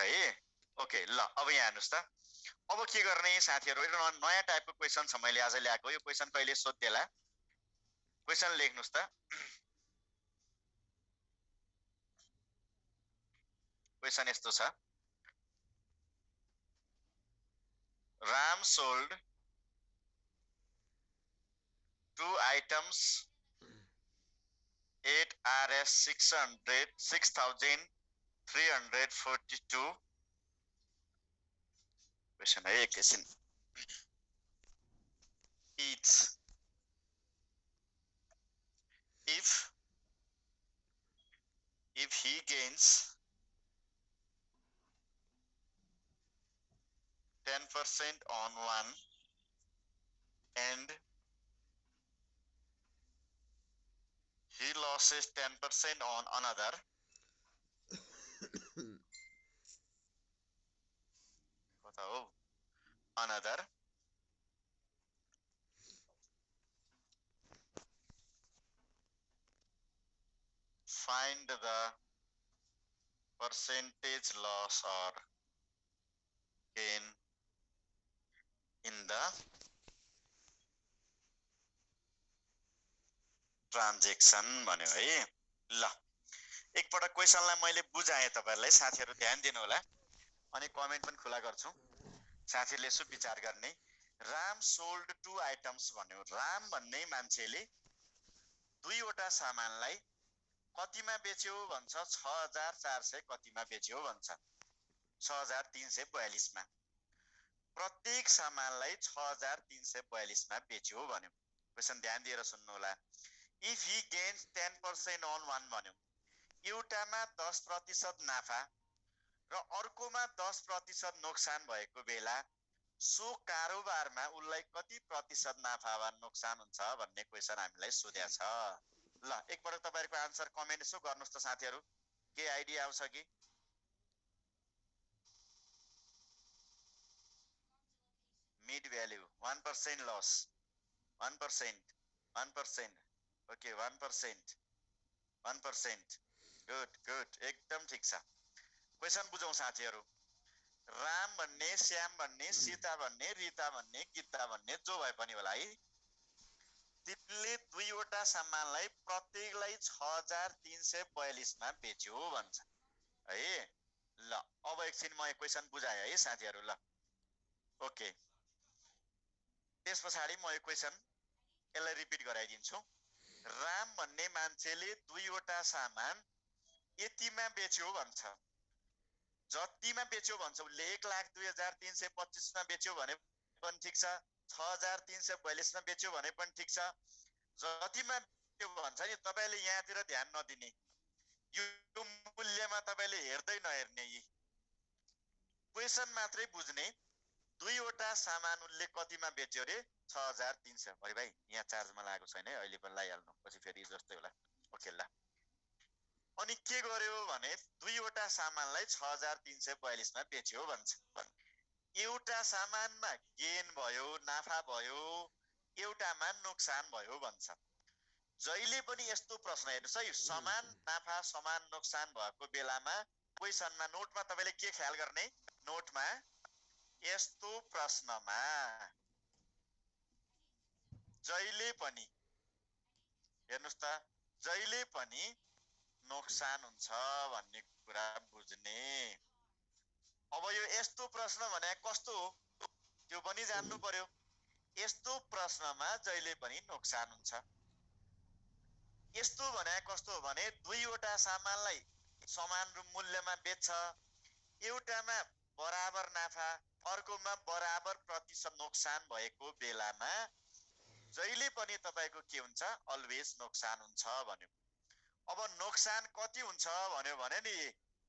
है ओके ल अब यहाँ हेर्नुस् त अब के गर्ने साथीहरु एउटा नयाँ टाइपको क्वेशन छ मैले आज ल्याएको यो क्वेशन कहिले सोध्देला क्वेशन लेख्नुस् त क्वेशन यस्तो छ Ram sold 2 items 8 Rs 6,342 question है एकैछिन each if he gains 10% on one and he loses 10% on another another find the percentage loss or gain in the transaction भन्यो है ल एकपटक क्वेशनलाई मैले बुझाएँ तपाईहरुलाई साथीहरु ध्यान दिनु होला अनि कमेन्ट पनि खुला गर्छु साथीहरुले यसो विचार गर्ने राम सोल्ड 2 आइटम्स भन्यो राम भन्ने मान्छेले दुईवटा सामानलाई कतिमा बेच्यो भन्छ 6400 कतिमा बेच्यो भन्छ 6342 मा प्रत्येक सामानलाई 6342 मा बेच्यो भन्यो क्वेशन ध्यान दिएर सुन्नु होला if he gains 10% on one भन्यो एउटामा 10% नाफा र अर्कोमा 10% नोक्सान भएको बेला सो कारोबारमा उलाई कति प्रतिशत नाफा वा नोक्सान हुन्छ भन्ने क्वेशन हामीलाई सोध्या छ ल एकपटक तपाईहरुको आन्सर कमेन्ट यसो गर्नुस् त साथीहरु के आइडिया आउँछ कि mid value 1% loss 1% 1% okay 1% 1% good एकदम ठीक छ क्वेशन बुझौं साथीहरु राम भन्ने श्याम भन्ने सीता भन्ने रीता भन्ने गीता भन्ने जो भए पनि होला है तिनले दुईवटा सामानलाई प्रत्येकलाई 6342 मा बेच्यो भन्छ है ल अब एकछिन म क्वेशन बुझाए है साथीहरु ल ओके त्यसपछि म यो क्वेशन यसलाई रिपिट गराइदिन्छु राम भन्ने मान्छेले दुईवटा सामान यतिमा बेच्यो भन्छ जतिमा बेच्यो भन्छ उले 1,02,325 मा बेच्यो भने पनि ठीक छ 6342 मा बेच्यो भने पनि ठीक छ जतिमा बेच्यो भन्छ नि तपाईले यहाँतिर ध्यान नदिने यो मूल्यमा तपाईले हेर्दै नहेर्ने यी क्वेशन मात्रै बुझ्ने दुईवटा सामान उले कतिमा बेच्यो रे 6300 अरे भाइ यहाँ चार्जमा लागेको छैन है अहिले पनि लाइहाल्नु पछि फेरि जस्तै होला ओके ल अनि के गर्यो भने दुईवटा सामानलाई 6342 मा बेच्यो भन्छ एउटा सामानमा गेन भयो नाफा भयो एउटामा नोक्सान भयो भन्छ जहिले पनि यस्तो प्रश्न हेर्नुस् है समान नाफा समान नोक्सान भएको बेलामा क्वेशनमा नोटमा तपाईले के ख्याल गर्ने नोटमा यस्तो प्रश्नमा जहिले पनि हेर्नुस् त जहिले पनि नोक्सान हुन्छ भन्ने कुरा बुझ्ने अब यो यस्तो प्रश्न भने कस्तो हो त्यो पनि जान्नु पर्यो यस्तो प्रश्नमा जहिले पनि नोक्सान हुन्छ यस्तो भने कस्तो हो भने दुईवटा सामानलाई समान मूल्यमा बेच्छ एउटामा बराबर नाफा अर्कोमा बराबर प्रतिशत नोक्सान भएको बेलामा जहिले पनि तपाईको के हुन्छ अलवेज नोक्सान हुन्छ भन्यो अब नोक्सान कति हुन्छ भन्यो भने नि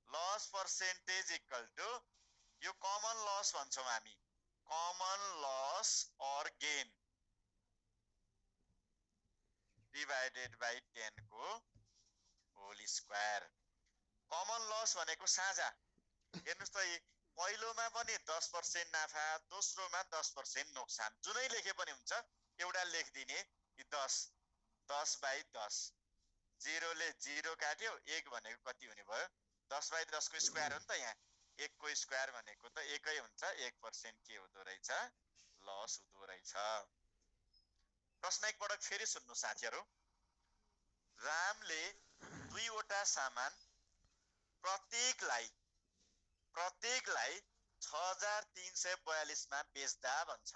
लस पर्सेन्टेज इक्वल टु यो कमन लस भन्छौं हामी कमन लस और गेन डिवाइडेड बाइ 10 को होल स्क्वायर कमन लस भनेको साझा हेर्नुस् त पहिलोमा पनि 10% नाफा दोस्रोमा 10% नोक्सान जुनै लेखे पनि हुन्छ एउटा लेखदिने 10/10 0 ले 0 काट्यो 1 भनेको कति हुने भयो 10/10 को स्क्वायर हो नि त यहाँ 1 को स्क्वायर भनेको त 1 हुन्छ, 1% के हुँदो रहेछ? लस हुँदो रहेछ। प्रश्न एकपटक फेरि सुन्नु साथीहरु। रामले दुईवटा सामान प्रत्येकलाई 6342 मा बेच्दा भन्छ।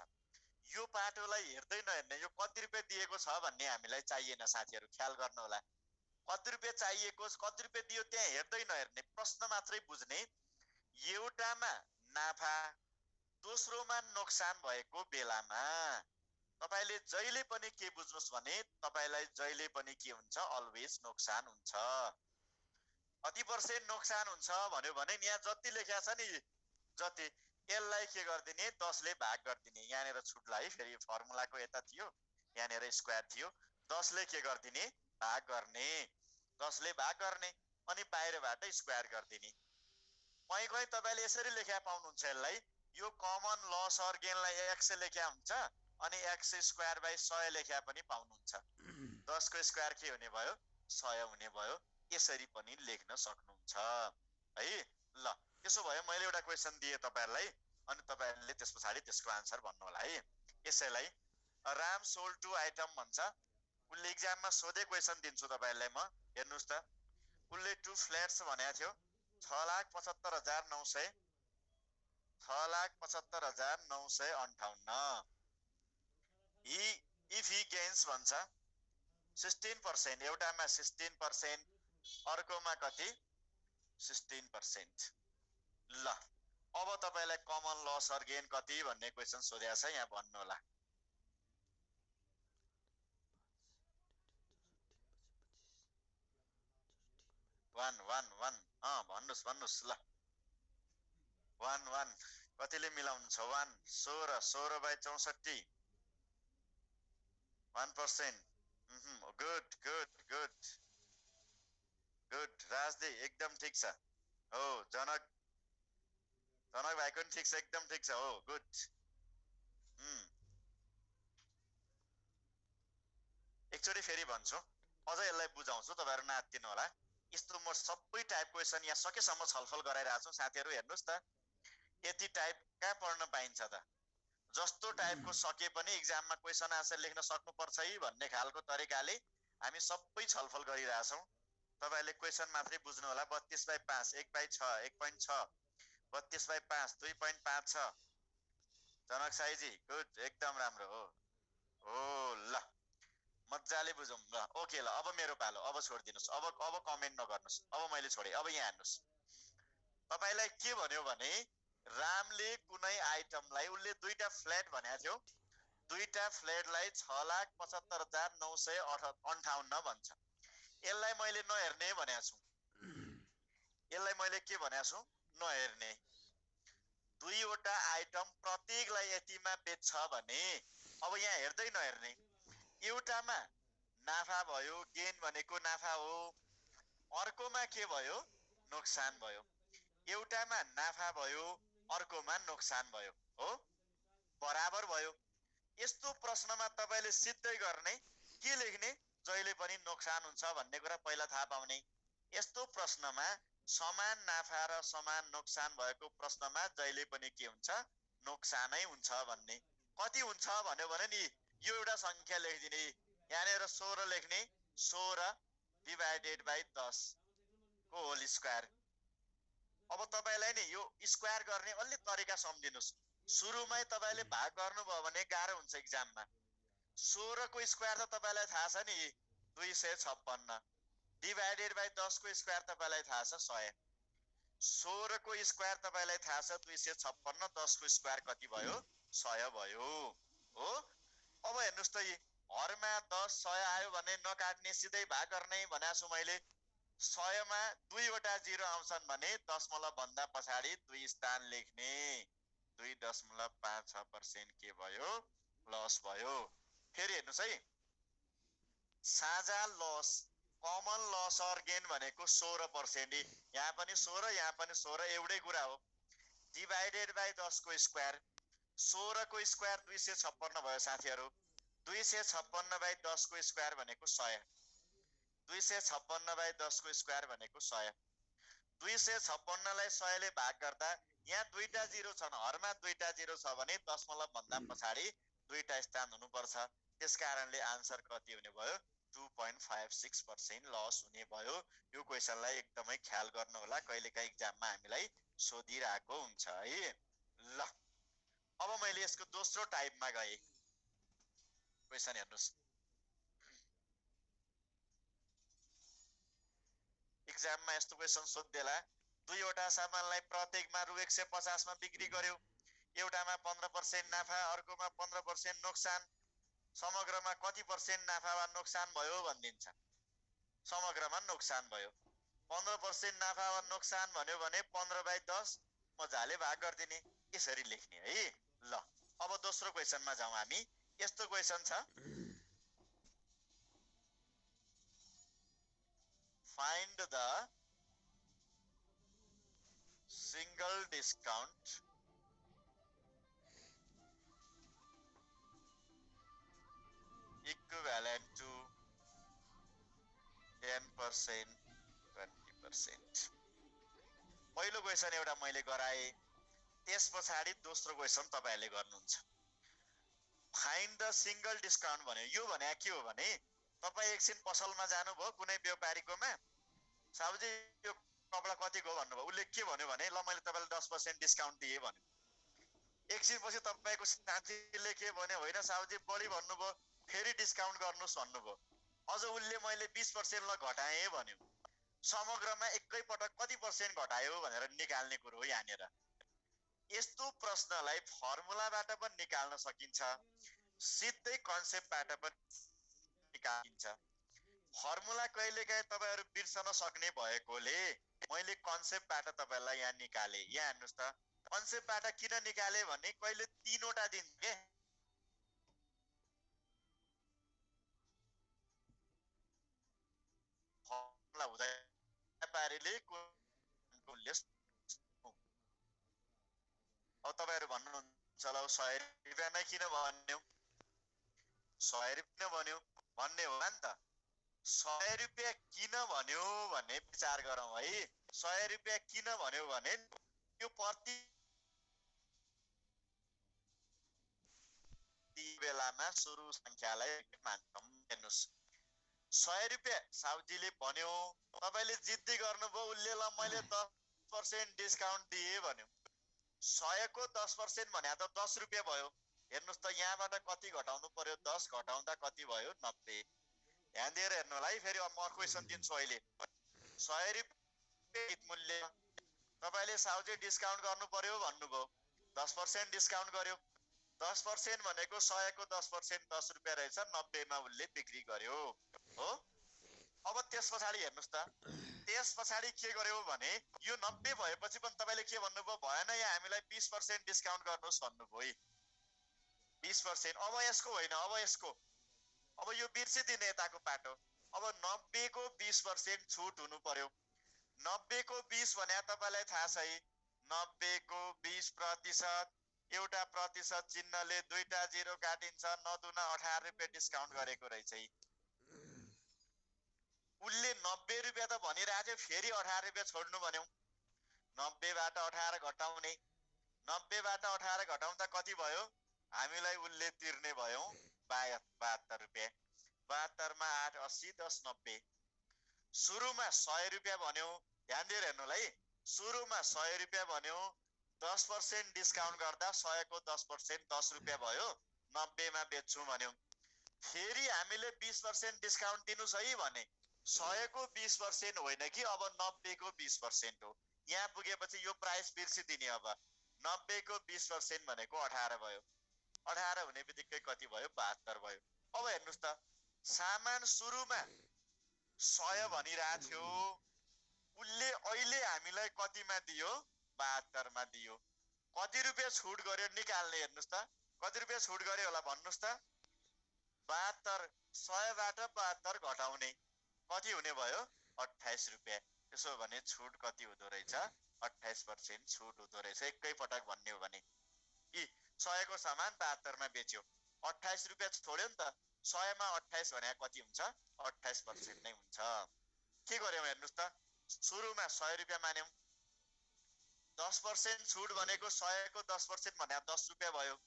यो पाटोलाई हेर्दै नहेर्ने, यो कति रुपैयाँ दिएको छ भन्ने हामीलाई चाहिएन साथीहरु, ख्याल गर्नु होला। कति रुपैयाँ चाहिएको, कति रुपैयाँ दियो त्यहाँ हेर्दै नहेर्ने, प्रश्न मात्रै बुझ्ने। एउटामा नाफा दोस्रोमा नोक्सान भएको बेलामा तपाईले जहिले पनि के बुझ्नुस् भने तपाईलाई जहिले पनि के हुन्छ? अलवेज नोक्सान हुन्छ। कति % नोक्सान हुन्छ भन्यो भने यहाँ जति लेख्या छ नि, जति यसलाई के गर्दिने? 10 ले भाग गर्दिने। यहाँनेर छुट्ला है, फेरि फर्मुलाको यता थियो, यहाँनेर स्क्वायर थियो। 10 ले के गर्दिने? भाग गर्ने। 10 ले भाग गर्ने अनि बाहिरबाट स्क्वायर गर्दिने। कहीँ तपाईले यसरी लेख्या पाउनुहुन्छ यसलाई। यो कमन लस अर गेनलाई x लेख्या हुन्छ अनि x स्क्वायर बाइ 100 लेख्या पनि पाउनुहुन्छ। 10 को स्क्वायर के हुने भयो? 100 हुने भयो। यसरी पनि लेख्न सक्नुहुन्छ है। ल त्यसो भए मैले एउटा क्वेशन दिए तपाईहरुलाई अनि तपाईहरुले त्यसपछि त्यसको आन्सर भन्नु होला है। यसैलाई राम सोल्ड टु आइटम भन्छ। उले एक्जाममा सोधे क्वेशन दिन्छु तपाईहरुलाई म। हेर्नुस् त, उले टु फ्ल्याट्स भनेको थियो 6,75,900, 6,75,958। इफ ही गेन्स भन्छ 16%, एउटामा 16%, अर्कोमा कति? 16%। ल अब तपाईलाई कमन लस अर गेन कति भन्ने क्वेशन सोधेको छ, यहाँ भन्नु होला। भन्नुस् ल। 1 कतिले मिलाउनु छ? 1 16 बाइ 64 1%। गुड राजदी, एकदम ठीक छ हो। जनक भाइको पनि ठीक छ, एकदम ठीक छ हो। गुड। एकचोटि फेरि भन्छु, अझ यसलाई बुझाउँछु, तपाईहरु नात्तिनु होला। यस्तो म सबै टाइप क्वेशन यहाँ सकेसम्म छलफल गराइरहेको छु साथीहरु। हेर्नुस् त, यति टाइप कहाँ पढ्न पाइन्छ त? जस्तो टाइपको सके पनि एक्जाममा क्वेशन आन्सर लेख्न सक्नुपर्छ है भन्ने खालको तरिकाले हामी सबै छलफल गरिरहेछौँ। तपाईहरुले क्वेशन मात्रै बुझ्नु होला। 32/5 1/6 1.6, 32/5 2.5 छ। जनक साईजी गुड, एकदम राम्रो हो। ल मज्जाले बुझौँ ल। ओके ल, अब मेरो पालो। अब छोडिदिनुस्, अब कमेन्ट नगर्नुस्। अब मैले छोडे। अब यहाँ हेर्नुस्, तपाईलाई के भन्यो भने रामले कुनै आइटमलाई, उले दुईटा फ्ल्याट भनेको थियो, दुईटा फ्ल्याटलाई 6,75,958 भन्छ। यसलाई मैले नहेर्ने भनेको छु। यसलाई मैले के भनेको छु? नहेर्ने। दुईवटा आइटम प्रत्येकलाई यतिमा बेच्छ भने अब यहाँ हेर्दै नहेर्ने। एउटामा नाफा भयो, गेन भनेको नाफा हो। अर्कोमा के भयो? नोक्सान भयो। एउटामा नाफा भयो, अर्कोमा नोक्सान भयो हो, बराबर भयो। यस्तो प्रश्नमा तपाईले सिधै गर्ने, के लेख्ने? जहिले पनि नोक्सान हुन्छ भन्ने कुरा पहिला थाहा पाउने। यस्तो प्रश्नमा समान नाफा र समान नोक्सान भएको प्रश्नमा जहिले पनि के हुन्छ? नोक्सानै हुन्छ भन्ने। कति हुन्छ भन्यो भने नि यो एउटा संख्या लेखिदिने, यहाँनेर 16 लेख्ने, 16 डिवाइडेड बाइ 10 को होल स्क्वायर। अब तपाईलाई नि यो स्क्वायर गर्ने अलि तरिका सम्झिनुस्। सुरुमै तपाईले भाग गर्नुभयो भने गाह्रो हुन्छ एक्जाममा। 16 को स्क्वायर त तपाईलाई थाहा छ नि 256, डिवाइडेड बाइ 10 को स्क्वायर तपाईलाई थाहा छ 100। 16 को स्क्वायर तपाईलाई थाहा छ 256, 10 को स्क्वायर कति भयो? 100 भयो हो। अब हेर्नुस् त, हरमा 10 100 आयो भने नकाट्ने, सिधै भाग गर्ने भनेको छु मैले। 100 मा दुईवटा जिरो आउँछन् भने दशमलव भन्दा पछाडि 2 स्थान लेख्ने। 2.56% के भयो? लस भयो। फेरि हेर्नुस् है, साझा loss, common loss or gain भनेको 16%। यहाँ पनि 16, यहाँ पनि 16, एउटै कुरा हो। डिवाइडेड बाइ 10 को स्क्वायर। 16 को स्क्वायर 256 भयो साथीहरु। 256 बाइ 10 को स्क्वायर भनेको 100। 256 बाइ 10 को स्क्वायर भनेको 100। 256 लाई 100 ले भाग गर्दा यहाँ दुईटा जिरो छन्, हरमा दुईटा जिरो छ भने दशमलव भन्दा पछाडि दुईटा स्थान हुनुपर्छ। त्यसकारणले आन्सर कति हुने भयो? 2.56% लस हुने भयो। यो क्वेशनलाई एकदमै ख्याल गर्नु होला, कहिलेकाहीँ एक्जाममा हामीलाई सोधिरहेको हुन्छ है। ल अब मैले यसको दोस्रो टाइपमा गए। क्वेशन हेर्नुस्, एक्जाममा यस्तो क्वेशन सोध्देला, दुईवटा सामानलाई प्रत्येकमा रु 150 मा बिक्री गर्यो, एउटामा 15% नाफा, अर्कोमा 15% नोक्सान, समग्रमा कति % नाफा वा नोक्सान भयो भनिदिन्छ। समग्रमा नोक्सान भयो। 15% नाफा वा नोक्सान भन्यो भने 15/10 मजाले भाग गरिदिने, यसरी लेख्ने है। ल अब दोस्रो क्वेशनमा जाउँ हामी। यस्तो क्वेशन छ, find the single discount equivalent to 10%, 20%। पहिलो क्वेशन एउटा मैले गराए, त्यस पछाडि दोस्रो क्वेशन तपाईहरुले गर्नुहुन्छ। फाइन्ड द सिंगल डिस्काउन्ट भन्यो। यो भने के हो भने, तपाई एकछिन पसलमा जानुभयो कुनै व्यापारीकोमा, साबुजी यो कपडा कतिको भन्नुभयो, उसले के भन्यो भने ल मैले तपाईलाई 10% डिस्काउन्ट दिए भन्यो। एकछिन पछि तपाईको साथीले के भन्यो, होइन साबुजी बढी भन्नुभयो, फेरि डिस्काउन्ट गर्नुस् भन्नुभयो। अझ उसले मैले 20% ल घटाए भन्यो। समग्रमा एकै पटक कति % घटायो भनेर निकाल्ने कुरो हो यहाँनिर। यस्तो प्रश्नलाई फर्मुलाबाट पनि निकाल्न सकिन्छ, सिधै कन्सेप्टबाट पनि निकालिन्छ। फर्मुला कहिलेकाहीँ तपाईहरु बिर्सन सक्ने भएकोले मैले कन्सेप्टबाट तपाईलाई यहाँ निकाले। यहाँ हेर्नुस् त, कन्सेप्टबाट किन निकाले भने कहिले 3 वटा दिन के फर्मुला हुँदै व्यापारीले अब तपाईहरु भन्नुहुन्छ ल 100 रुपैयाँमै किन भन्यो, 100 रुपैयाँ भन्यो भन्ने होला नि त। 100 रुपैयाँ किन भन्यो भन्ने विचार गरौँ है। 100 रुपैयाँ किन भन्यो भने यो प्रति बेलामा सुरु संख्यालाई मान्छौं। हेर्नुस्, 100 रुपैयाँ साउजीले भन्यो, तपाईले जिद्दी गर्नुभयो, उले ल मैले 10% डिस्काउन्ट दिए भन्यो। 100 को 10% भने त 10 रुपैयाँ भयो। हेर्नुस् त यहाँबाट कति घटाउनु पर्यो, 10 घटाउँदा कति भयो, 90। ध्यान दिएर हेर्नु होला है। फेरि म क्वेशन दिन्छु अहिले। 100 रुपैयाँ मूल्य, तपाईले साउजी डिस्काउन्ट गर्नु पर्यो भन्नुभयो, 10% डिस्काउन्ट गर्यो। 10% भनेको 100 को 10% 10 रुपैयाँ रहेछ, 90 मा उले बिक्री गर्यो हो। अब त्यस पछाडि हेर्नुस् त, त्यस पछाडि के गर्यो भने यो 90 भएपछि पनि तपाईले के भन्नुभयो, भएन यहाँ हामीलाई 20% डिस्काउन्ट गर्नुस् भन्नुभयो है। 20%। अब यसको होइन, अब यसको, अब यो बिर्सिदिने यताको पाटो। अब 90 को 20% छुट हुनु पर्यो। 90 को 20 भने तपाईलाई थाहा छ है, 90 को 20% एउटा प्रतिशत चिन्हले दुईटा जिरो काटिन्छ, 9 दुना 18 रुपैयाँ डिस्काउन्ट गरेको रहेछ है। उले 90 रुपैयाँ त भनिरहेको थियो, फेरि 18 रुपैयाँ छोड्नु भन्यौ। 90 बाट 18 घटाउने, 90 बाट 18 घटाउँदा कति भयो, हामीलाई उले तिर्ने भयो 72 रुपैयाँ। 72 मा 8 80 10 90। सुरुमा 100 रुपैयाँ भन्यो, ध्यान दिएर हेर्नु है। सुरुमा 100 रुपैयाँ भन्यो, 10% डिस्काउन्ट गर्दा 100 को 10% 10 रुपैयाँ भयो, 90 मा बेच्छु भन्यो। फेरि हामीले 20% डिस्काउन्ट दिनुस् है भने 100 को 20% होइन कि अब 90 को 20% हो। यहाँ पुगेपछि यो प्राइस बिर्सिदिने। अब 90 को 20% भनेको 18 भयो। 18 हुने बित्तिकै कति भयो, 72 भयो। अब हेर्नुस् त, सामान सुरुमा 100 भनिरहेको थियो, उले अहिले हामीलाई कतिमा दियो, 72 मा दियो। कति रुपैयाँ छुट गर्यो निकाल्ने। हेर्नुस् त, कति रुपैयाँ छुट गर्यो होला भन्नुस् त। 72, 100 बाट 72 घटाउने कति हुने भयो, 28 रुपैयाँ। त्यसो भने छुट कति हुँदो रहेछ, 28% छुट हुँदो रहेछ। एकै पटक भन्ने हो भने यी 100 को सामान 72 मा बेच्यो, 28 रुपैयाँ छोड्यो नि त। 100 मा 28 भने कति हुन्छ, 28% नै हुन्छ। के गर्यौ हेर्नुस् त, सुरुमा 100 रुपियाँ मान्यौं। 10% छुट भनेको 100 को 10% भने 10 रुपियाँ भयो।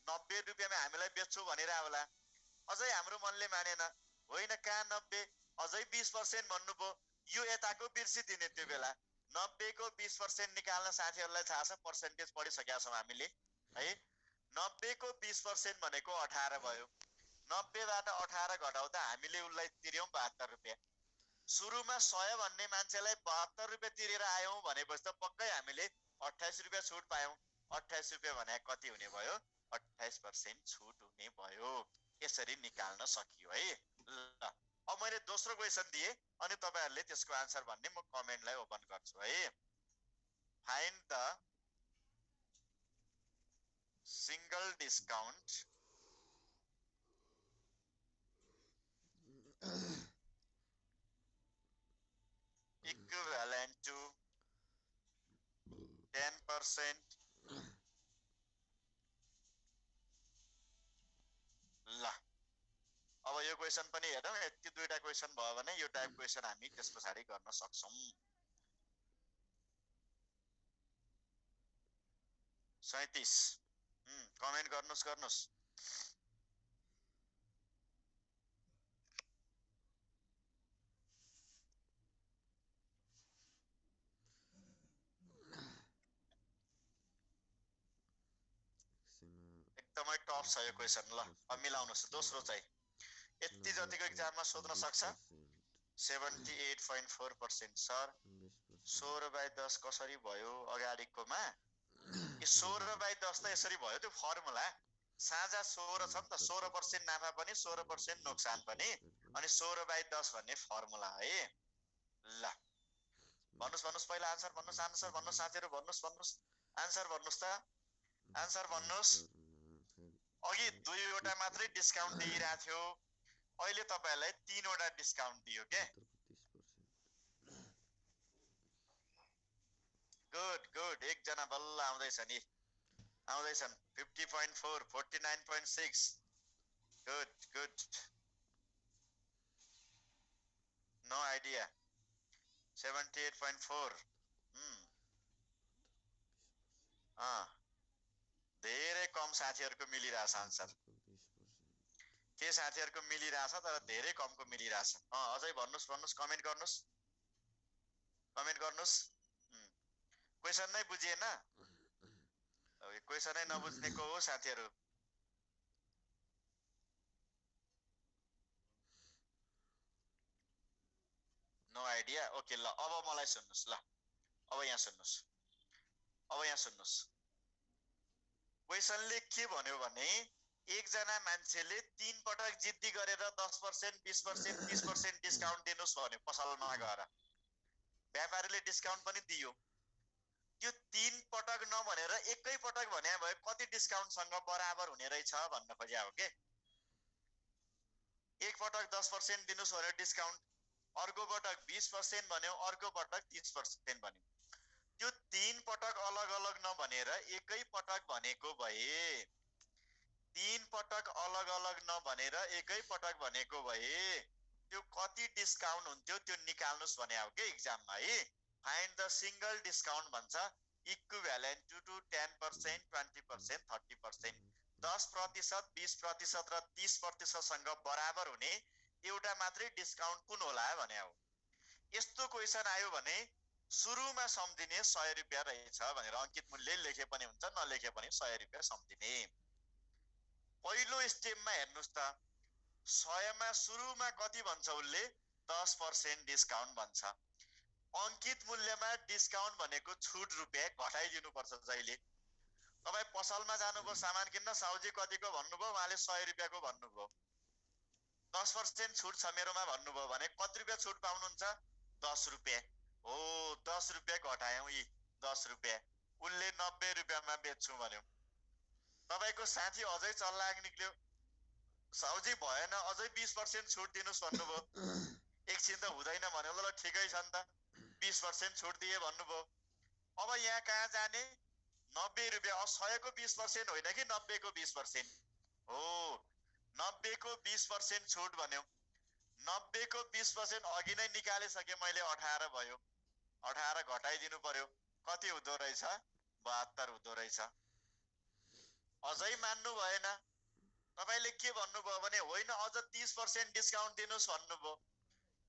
90 रुपियाँमा हामीलाई बेच्छु भनेर होला। अझै हाम्रो मनले मानेन, होइन कहाँ 90, अझै 20% भन्नुभयो। यो यताको बिर्सिदिने त्यो बेला 90 को 20% निकाल्न साथीहरूलाई थाहा छ, पर्सेन्टेज पढिसकेका छौँ हामीले है। 90 को 20% भनेको 18 भयो। 90 बाट 18 घटाउँदा हामीले उसलाई तिर्यौं 72 रुपियाँ। सुरुमा 100 भन्ने मान्छेलाई 72 रुपियाँ तिरेर आयौं भनेपछि त पक्कै हामीले 28 रुपियाँ छुट पायौं। 28 रुपियाँ भने कति हुने भयो? 28% छुट हुने भयो। यसरी निकाल्न सकियो है। ल अब मैले दोस्रो क्वेशन दिए अनि तपाईहरुले त्यसको आन्सर भन्ने म कमेन्टलाई ओपन गर्छु है। Find the single discount equivalent to 10%. ल अब यो क्वेशन पनि हेरौँ। यति दुईटा क्वेशन भयो भने यो टाइप क्वेशन हामी त्यस पछाडि गर्न सक्छौं। 37 कमेन्ट गर्नुस्। एकदमै टफ छ यो क्वेशन। ल अब मिलाउनुस्। दोस्रो चाहिँ यति जतिको एक्जाममा सोध्न सक्छ। 78.4% सर 16/10 कसरी भयो अगाडिकोमा? यो 16/10 त यसरी भयो, त्यो फर्मुला साझा 16 छ नि त। 16% नाफा पनि 16% नोक्सान पनि, अनि 16/10 भन्ने फर्मुला है। ल भन्नुस् पहिला आन्सर भन्नुस् साथीहरु, भन्नुस् आन्सर भन्नुस् त। आन्सर भन्नुस्। अघि दुईवटा मात्रै डिस्काउन्ट दिइरहेको थियो, अहिले तपाईहरुलाई 3 वटा डिस्काउन्ट दियो के? गुड एकजना बल्ल आउँदैछ नि, आउँदैछन्। 50.4 49.6 गुड नो आइडिया। 78.4 धेरै कम साथीहरुको मिलिरहेछ आन्सर। के साथीहरुको मिलिरहेछ तर धेरै कमको मिलिरहेछ। अझै भन्नुस् कमेन्ट गर्नुस्। क्वेशन नै बुझिएन? क्वेशनै नबुझ्ने को हो साथीहरु? No idea. ओके ल अब मलाई सुन्नुस्। ल अब यहाँ सुन्नुस्। क्वेशनले के भन्यो भने एकजना मान्छेले 3 पटक जिद्दी गरेर 10%, 20%, 30% डिस्काउन्ट दिनुस् भन्यो पसलमा गएर। व्यापारीले डिस्काउन्ट पनि दियो। त्यो 3 पटक नभनेर एकै पटक भने भए कति डिस्काउन्टसँग बराबर हुने रहेछ भन्न खोज्या हो के? एक पटक 10% दिनुस् भन्यो डिस्काउन्ट, अर्को पटक 20% भन्यो, अर्को पटक 30% भन्यो। त्यो 3 पटक अलग अलग नभनेर एकै पटक भनेको भए, 3 पटक अलग अलग नभनेर एकै पटक भनेको भए त्यो कति डिस्काउन्ट हुन्थ्यो त्यो निकाल्नुस् भने हो के एक्जाममा है। फाइन्ड द सिंगल डिस्काउन्ट भन्छ, इक्विभ्यालेन्ट टु 10%, 20%, 30%। 10%, 20% र 30% सँग बराबर हुने एउटा मात्रै डिस्काउन्ट कुन होला भने हो। यस्तो क्वेशन आयो भने सुरुमा सम्झिने 100 रुपियाँ रहेछ भनेर अंकित मूल्य लेखे पनि हुन्छ, नलेखे पनि 100 रुपियाँ सम्झिने। पहिलो स्टेपमा हेर्नुस् त, 100 मा सुरुमा कति भन्छ उसले? 10% डिस्काउन्ट भन्छ। अंकित मूल्यमा डिस्काउन्ट भनेको छुट रुपियाँ घटाइदिनु पर्छ जहिले। तपाई पसलमा जानुभयो सामान किन्न, साउजी कतिको भन्नुभयो, उहाँले 100 रुपियाँको भन्नुभयो। 10% छुट छ मेरोमा भन्नुभयो भने कति रुपियाँ छुट पाउनुहुन्छ? 10 रुपियाँ। हो 10 रुपियाँ घटायौं, यी 10 रुपियाँ। उनले 90 रुपियाँमा बेच्छु भन्यो। तपाईको साथी अझै चल्लाक निक्ल्यो, साउजी भएन अझै 20% छुट दिनुस् भन्नुभयो। एकछिन त हुँदैन भन्यो, ल ठिकै छ नि त 20% छुट दिए भन्नुभयो। अब यहाँ कहाँ जाने? 90 रुपियाँ। 100 को 20% होइन कि 90 को 20% हो। 90 को 20% छुट भन्यो। 90 को 20% अघि नै निकालिसके मैले, 18 भयो। 18 घटाइदिनु पर्यो, कति हुँदो रहेछ? 72 हुँदो रहेछ। अझै मान्नु भएन। तपाईले के भन्नुभयो भने होइन अझ 30% डिस्काउन्ट दिनुस् भन्नुभयो।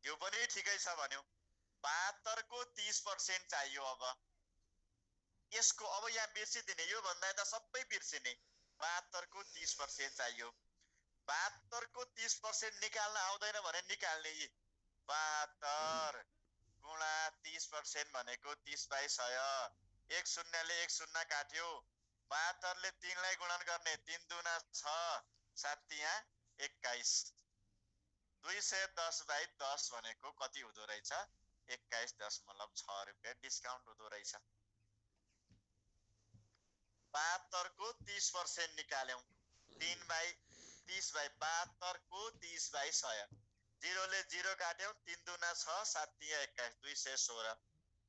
त्यो पनि ठिकै छ भन्यो। 72 को 30% चाहियो। अब यसको अब यहाँ बिर्सिदिने, यो भन्दा त सबै बिर्सिने। 72 को 30% चाहियो। 72 को 30% निकाल्न आउँदैन भने निकाल्ने। 72 गुणा 30% भनेको 30/100। एक शून्यले एक शून्य काट्यो। 72 ले 3 लाई गुणन गर्ने, 3 दुना 6, 7 तिया 21। 210/10 भनेको कति हुँदो रहेछ? 21.6 रुपियाँ डिस्काउन्ट हुँदो रहेछ। 72 को 30% निकाल्यौं। 3/30/72 को 30/100। 0 ले 0 काट्यौं, 3 दुना 6, 7 तिया 21, 216।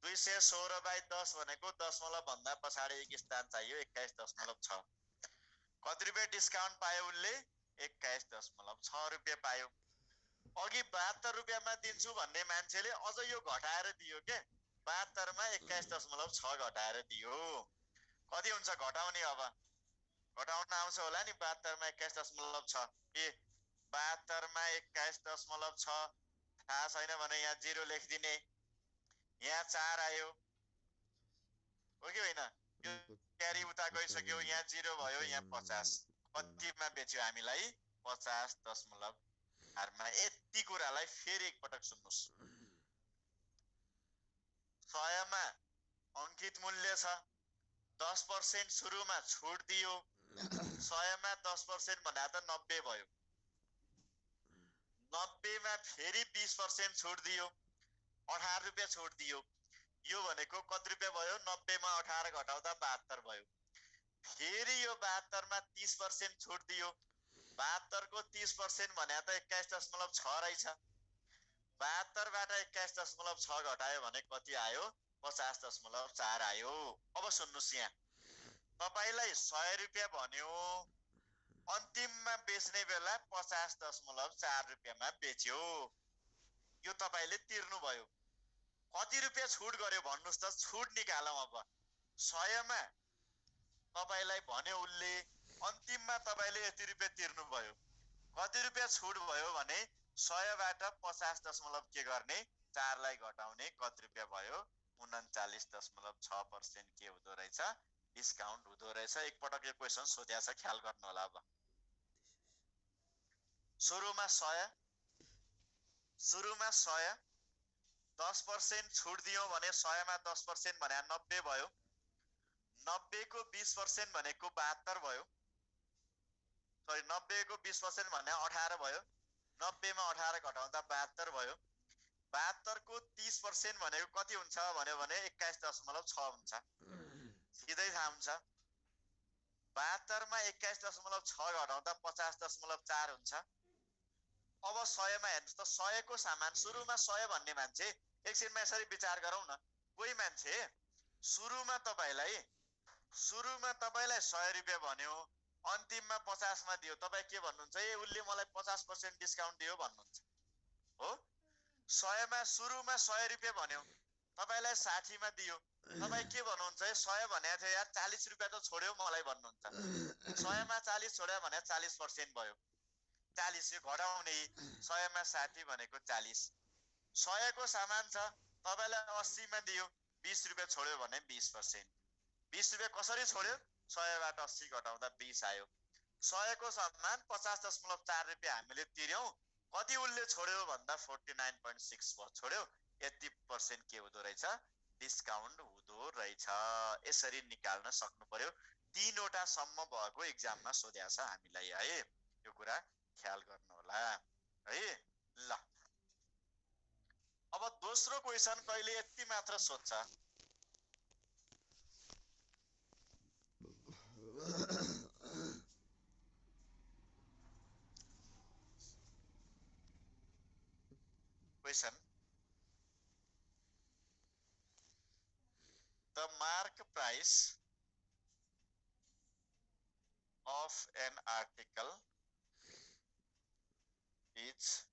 216/10 भनेको दशमलव भन्दा पछाडि एक स्थान चाहियो, 21.6। कति रुपियाँ डिस्काउन्ट पायो उनले? 21.6 रुपियाँ पायो। अघि 72 रुपियाँमा दिन्छु भन्ने मान्छेले अझ यो घटाएर दियो के? 72 मा 21.6 घटाएर दियो। कति हुन्छ घटाउने? अब घटाउन आउँछ होला नि। 72 मा 21.6 ए 72 मा 21.6 थाहा छैन भने यहाँ 0 लेखिदिने। यहाँ 4 आयो हो कि होइन? यो क्यारी उता गइसक्यो, यहाँ 0 भयो, यहाँ 50। कतिमा बेच्यो हामीलाई? 50.8 मा। यति कुरालाई फेरि एकपटक सुन्नुस्। 100 मा अंकित मूल्य छ, 10% सुरुमा छुट दियो। 100 मा 10% भन्दा त 90 भयो। 90 मा फेरि 20% छुट दियो, 18 रुपियाँ छुट दियो। यो भनेको कति रुपियाँ भयो? 90 मा 18 घटाउँदा 72 भयो। फेरि यो 72 मा 30% छुट दियो। 72 को 30% भने त 21.6 रहेछ। 72 बाट 21.6 घटायो भने कति आयो? 50.4 आयो। अब सुन्नुस्, यहाँ तपाईलाई 100 रुपियाँ भन्यो, अन्तिममा बेच्ने बेला 50.4 रुपियाँमा बेच्यो। यो तपाईले तिर्नु भयो। कति रुपियाँ छुट गर्यो भन्नुस् त? छुट निकालौं। अब 100 मा तपाईलाई भन्यो उनले, अन्तिममा तपाईले यति रुपियाँ तिर्नु भयो। कति रुपियाँ छुट भयो भने 100 बाट 50 के गर्ने? 4 लाई घटाउने। कति रुपियाँ भयो? 39.6% के हुँदो रहेछ? डिस्काउन्ट हुँदो रहेछ। एकपटक यो क्वेशन सोध्या छ, ख्याल गर्नु होला। अब सुरुमा 100 10% छुट दियो भने 100 मा 10% भने 90 भयो। 90 को 20% भनेको 72 भयो। सरी, 90 को 20% भने 18 भयो। 90 मा 18 घटाउँदा 72 भयो। 72 को 30% भनेको कति हुन्छ भन्यो भने 21.6 हुन्छ। सिधै थाहा हुन्छ। 72 मा 21.6 घटाउँदा 50.4 हुन्छ। अब 100 मा हेर्नुस् त, 100 को सामान सुरुमा 100 भन्ने मान्छे, एकछिनमा यसरी विचार गरौँ न। कोही मान्छे सुरुमा तपाईलाई 100 रुपियाँ भन्यो, अन्तिममा 50 मा दियो। तपाई के भन्नुहुन्छ? ए उले मलाई 50% डिस्काउन्ट दियो भन्नुहुन्छ हो। 100 मा सुरुमा 100 रुपियाँ भन्यो, तपाईलाई 60 मा दियो। तपाई के भन्नुहुन्छ? 100 भनेको थियो यार, 40 रुपियाँ त छोड्यौ मलाई भन्नुहुन्छ। 100 मा 40 छोड्यो भने 40% भयो। 40 यो घटाउने। 100 मा 60 भनेको 40। 100 को सामान छ, तपाईलाई 80 मा दियो, 20 रुपियाँ छोड्यो भने 20%। 20 रुपियाँ कसरी छोड्यो? 100 बाट 80 घटाउँदा 20 आयो। 100 को सामान 50.4 रुपियाँ हामीले तिर्यौं। कति उनले छोड्यो भन्दा 49.6 छोड्यो। यति % के हुँदो रहेछ? डिस्काउन्ट हुँदो रहेछ। यसरी निकाल्न सक्नु पर्यो। 3 वटा सम्म भएको एक्जाममा सोध्या छ हामीलाई है। यो कुरा ख्याल गर्नु होला है। ल, अब दोस्रो क्वेशन कहिले यति मात्र सोध्छ। Question: the mark price of an article is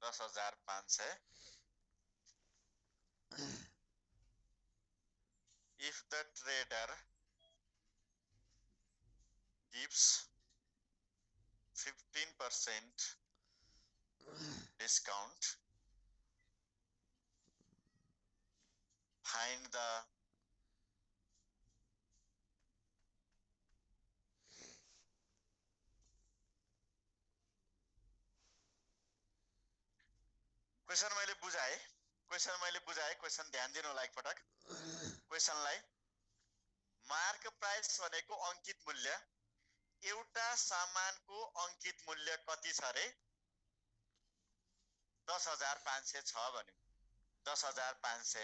10,500 if the trader gives 15% discount, find the question मैले बुझाए क्वेशन ध्यान दिनु होला एकपटक क्वेशनलाई मार्क प्राइस भनेको अंकित मूल्य एउटा सामानको अंकित मूल्य कति छ रे 10,500 छ भन्यो 10,500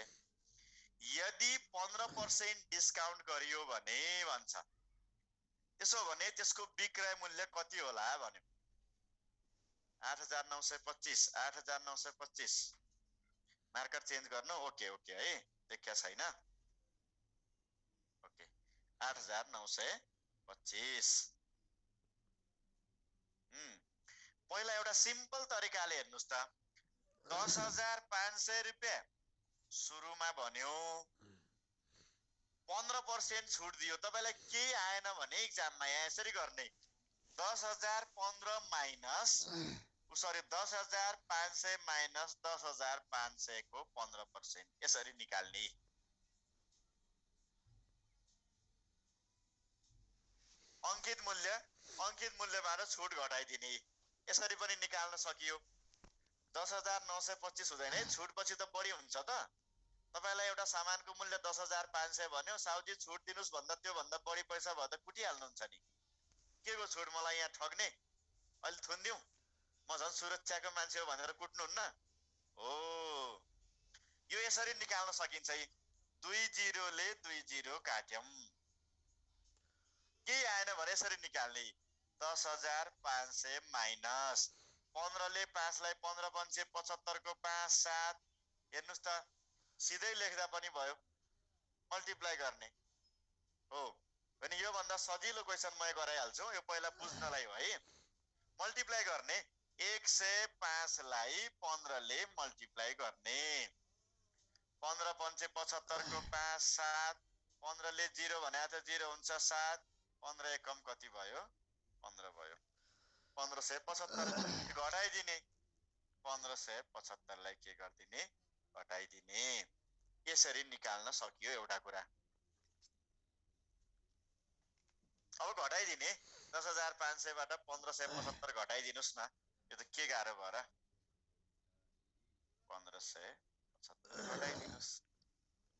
यदि 15% डिस्काउन्ट गरियो भने भन्छ त्यसो भने त्यसको विक्रय मूल्य कति होला भन्यो 8,925 8,925 मार्कर चेन्ज गर्नु ओके है देखिया छैन ओके 8,925 पहिला एउटा सिम्पल तरिकाले हेर्नुस् त 10,500 रुपैयाँ सुरुमा भन्यो 15% छुट दियो तपाईलाई के आएन भने एक्जाममा यसरी गर्ने 10,015 माइनस 10,500 माइनस 10,500 को 15% यसरी निकाल्ने अंकित मूल्यबाट छुट घटाइदिने यसरी पनि निकाल्न सकियो 10,925 हुँदैन है छुट पछि त बढी हुन्छ त तपाईलाई एउटा सामानको मूल्य 10,500 भन्यो साउजी छुट दिनुस् भन्दा त्यो भन्दा बढी पैसा भए त कुटिहाल्नुहुन्छ नि के को छुट मलाई यहाँ ठग्ने अहिले थुन्दिउ म झन् सुरक्षाको मान्छे हो भनेर कुट्नुहुन्न हो यो यसरी निकाल्न सकिन्छ है 20 ले 20 काट्यौं के आएन भने यसरी निकाल्ने 10,500 माइनस 15 ले 5 लाई 15 पंचे 75 को 5 7 हेर्नुस् त सिधै लेख्दा पनि भयो मल्टिप्लाई गर्ने हो अनि यो भन्दा सजिलो क्वेशन म गराइहाल्छु यो पहिला बुझ्नलाई हो है मल्टिप्लाई गर्ने 105 लाई 15 ले मल्टिप्लाई गर्ने 15 पंचे 75 को 5 7 15 ले 0 भने त 0 हुन्छ 7 15 एकम कति भयो 15 भयो 1575 घटाइदिने 1575 लाई के गर्दिने घटाइदिने यसरी निकाल्न सकियो एउटा कुरा अब घटाइदिने 10,500 बाट 1575 घटाइदिनुस् न यो त के गाह्रो भयो र 1575 घटाइदिनुस्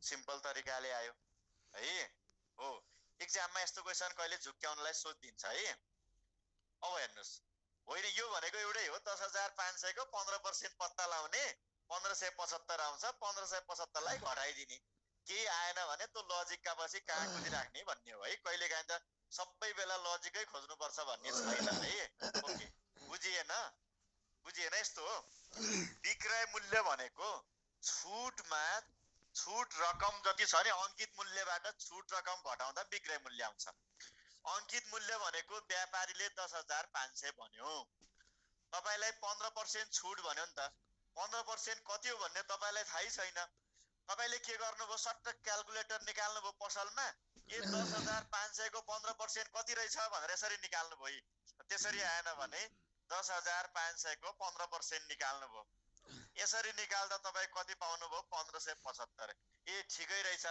सिम्पल तरिकाले आयो है हो एक्जाममा यस्तो क्वेशन कहिले झुक्क्याउनलाई सोधिदिन्छ है अब हेर्नुस् होइन यो भनेको एउटै हो 10,500 को 15% पत्ता लाउने 1575 आउँछ 1575 लाई घटाइदिने के आएन भने त्यो लजिकका पछि कहाँ खोजिराख्ने भन्ने हो है कहिले काहीँ त सबै बेला लजिकै खोज्नु पर्छ भन्ने छैन है ओके बुझिएन यस्तो हो विक्रय मूल्य भनेको छुट रकम जति छ नि अंकित मूल्यबाट छुट रकम घटाउँदा विक्रय मूल्य आउँछ अंकित मूल्य भनेको व्यापारीले 10,500 भन्यो तपाईलाई 15% छुट भन्यो नि त 15% कति हो भन्ने तपाईलाई थाहै छैन तपाईले के गर्नुभयो सट्ट क्याल्कुलेटर निकाल्नुभयो पसलमा के 10,500 को 15% कति रहेछ भनेर यसरी निकाल्नुभयो त्यसरी आएन भने 10,500 को 15% निकाल्नुभयो यसरी निकाल्दा तपाई कति पाउनुभयो 1575 ए ठिकै रहेछ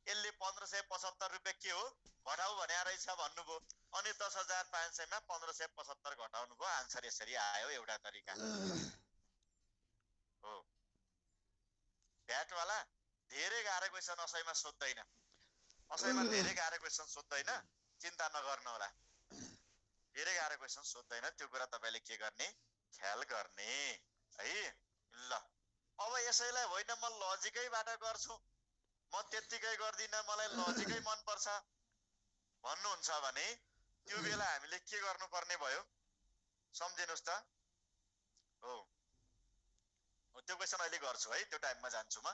यसले 1575 रुपैयाँ के हो घटाउ भन्या रहेछ भन्नुभयो अनि 10,500 मा 1575 घटाउनु भयो आन्सर यसरी आयो एउटा तरिका हो भ्याट वाला धेरै गाह्रो क्वेशन असैमा सोध्दैन असैमा धेरै गाह्रो क्वेशन सोध्दैन चिन्ता नगर्नु होला धेरै गाह्रो क्वेशन सोध्दैन त्यो कुरा तपाईले के गर्ने ख्याल गर्ने है ल अब यसैलाई होइन म लजिकैबाट गर्छु म त्यतिकै गर्दिन मलाई लजिकै मन पर्छ भन्नुहुन्छ भने त्यो बेला हामीले के गर्नुपर्ने भयो सम्झिनुस् त हो त्यो क्वेशन अहिले गर्छु है त्यो टाइममा जान्छु म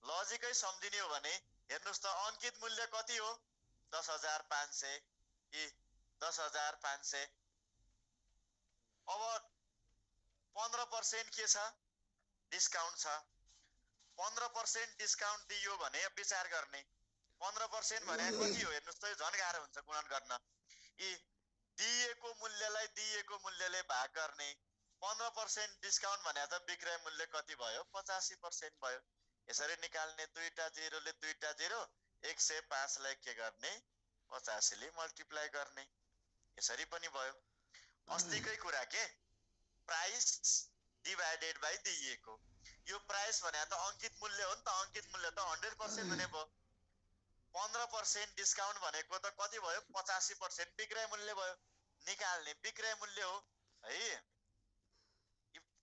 लजिकै सम्झिने हो भने हेर्नुस् त अंकित मूल्य कति हो 10,500 ए 10,500। अब 15% के छ, डिस्काउन्ट छ। 15% डिस्काउन्ट दियो भने विचार गर्ने। 15% भने कति हो हेर्नुहोस् त, झन् गाह्रो हुन्छ गुणन गर्न। यी दिएको मूल्यले भाग गर्ने। 15% डिस्काउन्ट भने त विक्रय मूल्य कति भयो? 85% भयो। यसरी निकाल्ने। दुईटा जिरोले दुईटा जिरो, 105 लाई के गर्ने? 85 ले मल्टिप्लाई गर्ने। यसरी पनि भयो। अस्तिकै कुरा के, प्राइस डिभाइडेड बाइ दिएको। यो प्राइस भने त अंकित मूल्य हो नि त, अंकित मूल्य त 100% हुने भयो। 15% डिस्काउन्ट भनेको त कति भयो? 85% विक्रय मूल्य भयो। निकाल्ने। विक्रय मूल्य हो है।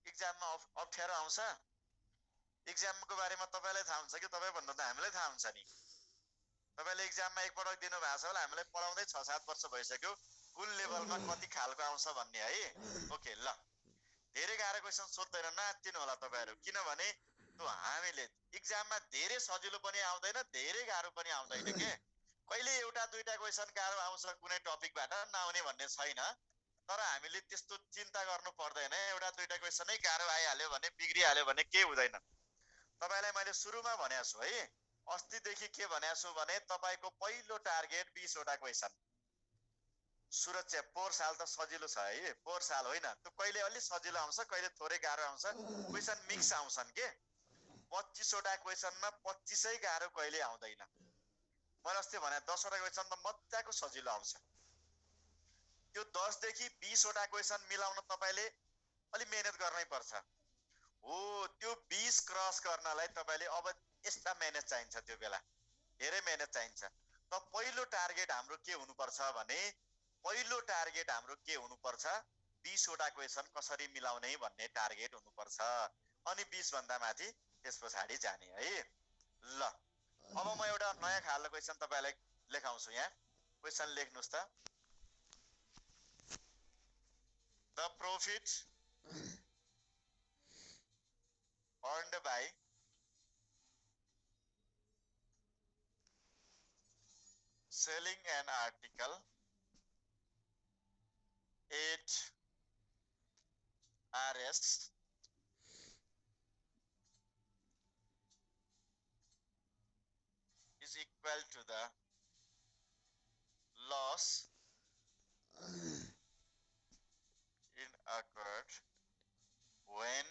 एक्जाममा अप्ठ्यारो आउँछ। एक्जामको बारेमा तपाईलाई थाहा हुन्छ कि तपाईँ भन्दा त हामीलाई थाहा हुन्छ नि। तपाईले एक्जाममा एकपटक दिनु भएको छ होला, हामीलाई पढाउँदै 6-7 वर्ष भइसक्यो, कुल लेभलमा कति खालको आउँछ भन्ने है। ओके ल, धेरै गाह्रो क्वेशन सोध्दैन, नाच्दिनु होला तपाईहरु। किनभने त्यो हामीले एक्जाममा धेरै सजिलो पनि आउँदैन, धेरै गाह्रो पनि आउँदैन के। कहिले एउटा दुईटा क्वेशन गाह्रो आउँछ कुनै टपिकबाट, नआउने भन्ने छैन। तर हामीले त्यस्तो चिन्ता गर्नु पर्दैन। एउटा दुईटा क्वेशनै गाह्रो आइहाल्यो भने, बिग्रिहाल्यो भने केही हुँदैन। तपाईलाई मैले सुरुमा भनेको छु है, अस्तिदेखि के भनेको छु भने तपाईको पहिलो टार्गेट 20 वटा क्वेशन। सुरक्षा पोहोर साल त सजिलो छ है, पोहोर साल होइन, त्यो कहिले अलि सजिलो आउँछ, कहिले थोरै गाह्रो आउँछ, क्वेशन मिक्स आउँछन् के। 25 वटा क्वेशनमा 25 गाह्रो कहिले आउँदैन। मैले अस्ति भने 10 वटा क्वेशन त मज्जाको सजिलो आउँछ। त्यो 10 देखि 20 वटा क्वेशन मिलाउन तपाईले अलि मेहनत गर्नै पर्छ। हो, त्यो 20 क्रस गर्नलाई तपाईले अब यस्ता मेहनत चाहिन्छ, त्यो बेला धेरै मेहनत चाहिन्छ। त पहिलो टार्गेट हाम्रो के हुनुपर्छ भने, पहिलो टार्गेट हाम्रो के हुनुपर्छ? 20 वटा क्वेशन कसरी मिलाउने भन्ने टार्गेट हुनुपर्छ। अनि 20 भन्दा माथि त्यसपछि जाने है। ल, अब म एउटा नयाँ खालको क्वेशन तपाईलाई लेखाउँछु। यहाँ क्वेशन लेख्नुस् त। The profit earned by selling an article at RS is equal to the loss occurred when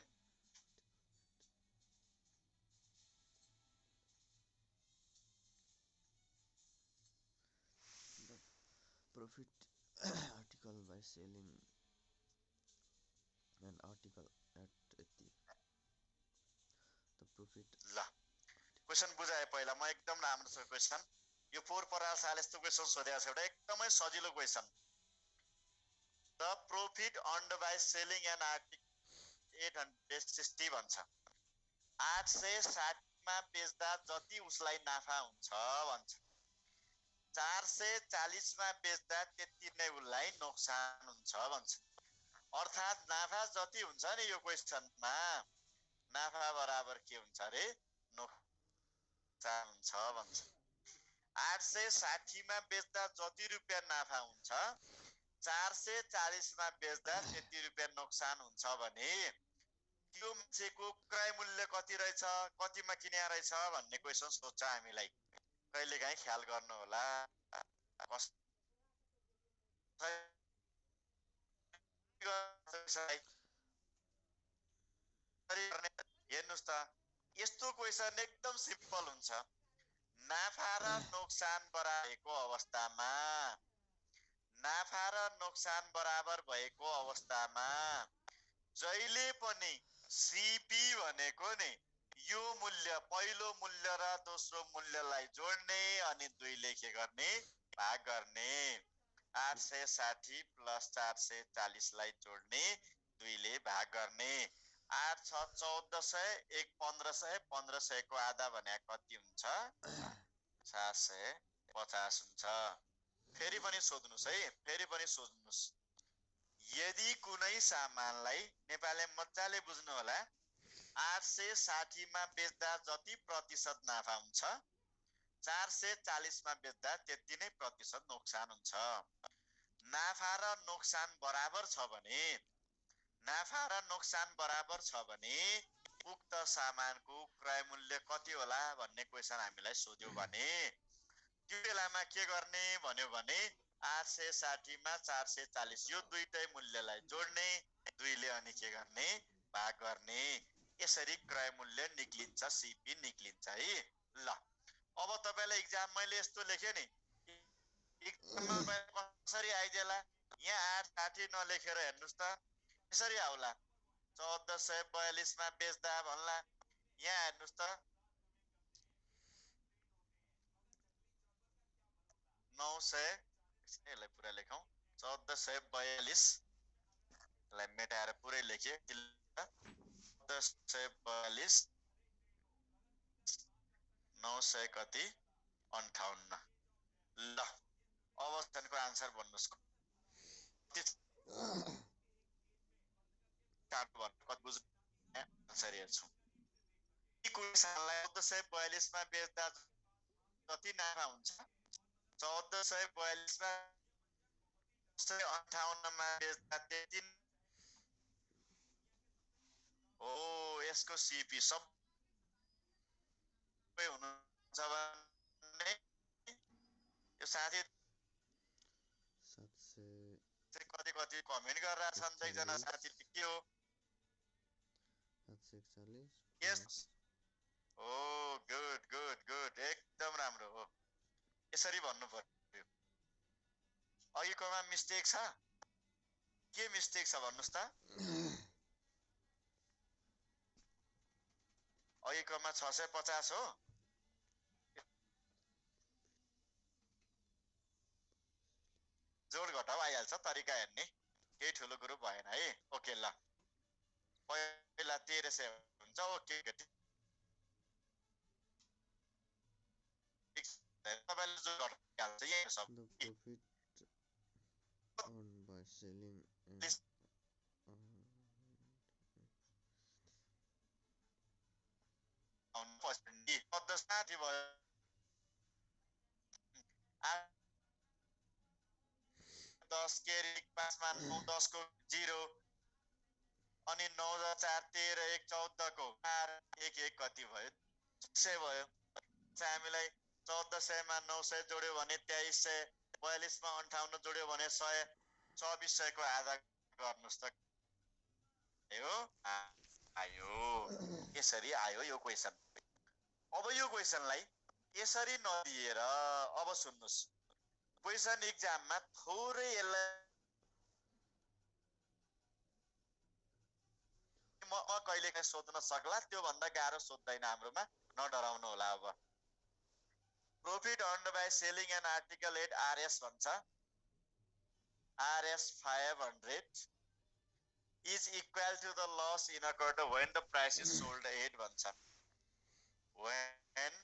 the profit article by selling an article at the profit। ल, क्वेशन बुझाए पहिला म एकदम राम्रो छ क्वेशन। यो फोर पराल साल यस्तो क्वेशन सोधेको छ, एउटा एकदमै सजिलो question. The profit earned by selling an article 860 भन्छ। 860 मा बेच्दा जति उसलाई नाफा हुन्छ भन्छ। 440 मा बेच्दा त्यति नै उसलाई नोक्सान हुन्छ भन्छ। अर्थात नाफा जति हुन्छ नि यो क्वेशनमा, नाफा बराबर के हुन्छ रे? नोक्सान हुन्छ भन्छ। 860 मा बेच्दा जति रुपैयाँ नाफा हुन्छ, 440 मा बेच्दा त्यति रुपैयाँ नोक्सान हुन्छ भने त्यो मान्छेको क्रय मूल्य कति रहेछ, कतिमा किने रहेछ भन्ने क्वेशन सोध्छ हामीलाई। कहिलेकाहीँ ख्याल गर्नु होला। हेर्नुस् त, यस्तो क्वेशन एकदम सिम्पल हुन्छ। नाफा र नोक्सान बराबरको अवस्थामा, नाफा र नोक्सान बराबर भएको अवस्थामा जहिले पनि सीपी भनेको नि यो मूल्य, पहिलो मूल्य र दोस्रो मूल्यलाई जोड्ने अनि 2 ले के गर्ने? भाग गर्ने। 860 प्लस 440 लाई जोड्ने, 2 ले भाग गर्ने। 8 6 1400, 1 1500, 1500 को आधा भने कति हुन्छ? 750 हुन्छ। फेरि पनि सोध्नुस् है, फेरि पनि सोध्नुस्। यदि कुनै सामानलाई, नेपाली मज्जाले बुझ्नु होला, 860 मा बेच्दा जति प्रतिशत नाफा हुन्छ, 440 मा बेच्दा त्यति नै प्रतिशत नोक्सान हुन्छ। नाफा र नोक्सान बराबर छ भने उक्त सामानको क्रय मूल्य कति होला भन्ने क्वेशन हामीलाई सोध्यो भने त्यो बेलामा के गर्ने भन्यो भने 860 मा 440 यो दुईटै मूल्यलाई जोड्ने, 2 ले अनि के गर्ने भाग गर्ने, यसरी क्रय मूल्य निक्लिन्छ, सीपी निक्लिन्छ है। ल अब तपाईलाई एक्जाम मैले यस्तो लेखे नि, एक्जाममा कसरी आइदेला, यहाँ 860 नलेखेर हेर्नुस् त यसरी आउला, 1442 मा बेच्दा भन्ला, यहाँ हेर्नुस् त 900, यसलाई पुरा लेखौं, 1442 लाई मेटाएर पुरै लेखे, 1442 900 कति 58। ल अब को आन्सर भन्नुस्, आन्सर हेर्छु। क्वेशनलाई 1442 मा बेच्दा कति नाफा हुन्छ, 1442 मा 58 मा बेच्दा त्यति हो। यसको सीपी सबै हुनुहुन्छ भने यो साथी 700 कति कमेन्ट गरेर छन् एकजना साथीले के हो 741 यस ओ गुड एकदम राम्रो हो, यसरी भन्नु पर्यो। अघिकोमा मिस्टेक छ, के मिस्टेक छ भन्नुस् त, अघिकोमा 650 हो, जोड घटाउ आइहाल्छ, तरिका हेर्ने केही ठुलो कुरो भएन है। ओके ल पहिला 1300 हुन्छ, ओके तपाईले जोड घटाइहाल्छ यही सब। The profit earned by selling and साथी भयो 10 केरी 5 मा 9 10 को 0 अनि 9 र 4 13 1 14 को 4 1 1 कति भयो 600 भयो। हामीलाई 1400 मा 900 जोड्यो भने 2300, 42 मा 58 जोड्यो भने 100, 2400 को आधा गर्नुस् त यो आयो, यसरी आयो यो क्वेशन। अब यो क्वेशनलाई यसरी नदिएर अब सुन्नुस्, क्वेशन एक्जाममा थोरै यसलाई म कहिलेकाहीँ सोध्न सक्ला, त्यो भन्दा गाह्रो सोध्दैन हाम्रोमा, नडराउनु होला। अब profit earned by selling an article at RS भन्छ, RS 500 is equal to the loss incurred when the price is sold at भन्छ, when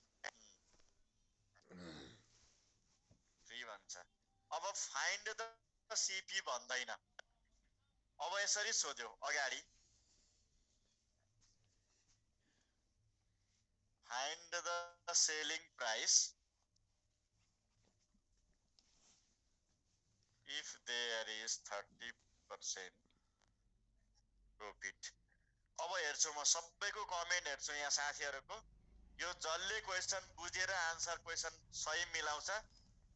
3 भन्छ। अब फाइन्ड द सीपी भन्दैन, अब यसरी सोध्यो अगाडि, find the selling price if there is 30% profit। अब हेर्छु म सबैको कमेन्ट हेर्छु यहाँ साथीहरुको, यो जसले क्वेशन बुझेर आन्सर क्वेशन सही मिलाउँछ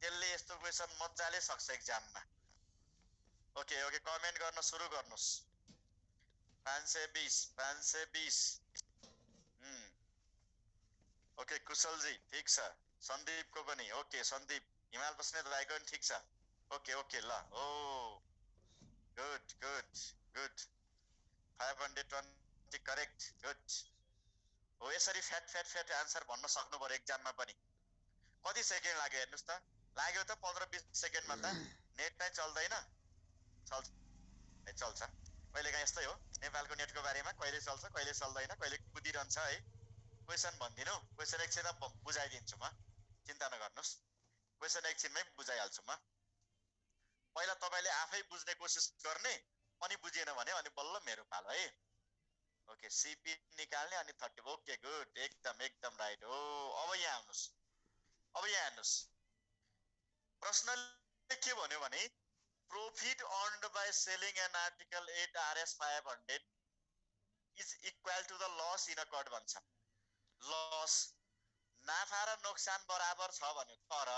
त्यसले यस्तो क्वेशन मज्जाले सक्छ एक्जाममा। ओके कमेन्ट गर्न सुरु गर्नुस्। 520 ओके कुशल जी ठीक छ, सन्दीप को पनि ओके, सन्दीप हिमाल बस्नेत भाइको पनि ठीक छ, ओके ल ओ गुड 520 करेक्ट गुड हो। यसरी फ्याट आन्सर भन्न सक्नु पर्यो एक्जाममा पनि। कति सेकेन्ड लाग्यो हेर्नुस् त, लाग्यो त 15-20 सेकेन्डमा त, नेट नै चल्दैन, चल्छ कहिलेकाहीँ यस्तै हो नेपालको नेटको बारेमा, कहिले चल्छ कहिले चल्दैन, कहिले कुदिरहन्छ है। क्वेशन भन्दिनु, क्वेशन एकछिनमा बुझाइदिन्छु म, चिन्ता नगर्नुस्, क्वेशन एकछिनमै बुझाइहाल्छु म। पहिला तपाईले आफै बुझ्ने कोसिस गर्ने, अनि बुझेन भने अनि बल्ल मेरो पालो है। ओके सीपी निकाल्ने अनि 30, ओके गुड एकदम राइट हो। अब यहाँ हेर्नुस् प्रश्नले के भन्यो भने profit earned by selling an article at RS 500 is equal to the loss in a quad भन्छ loss नाफा र नोक्सान बराबर छ भन्यो तर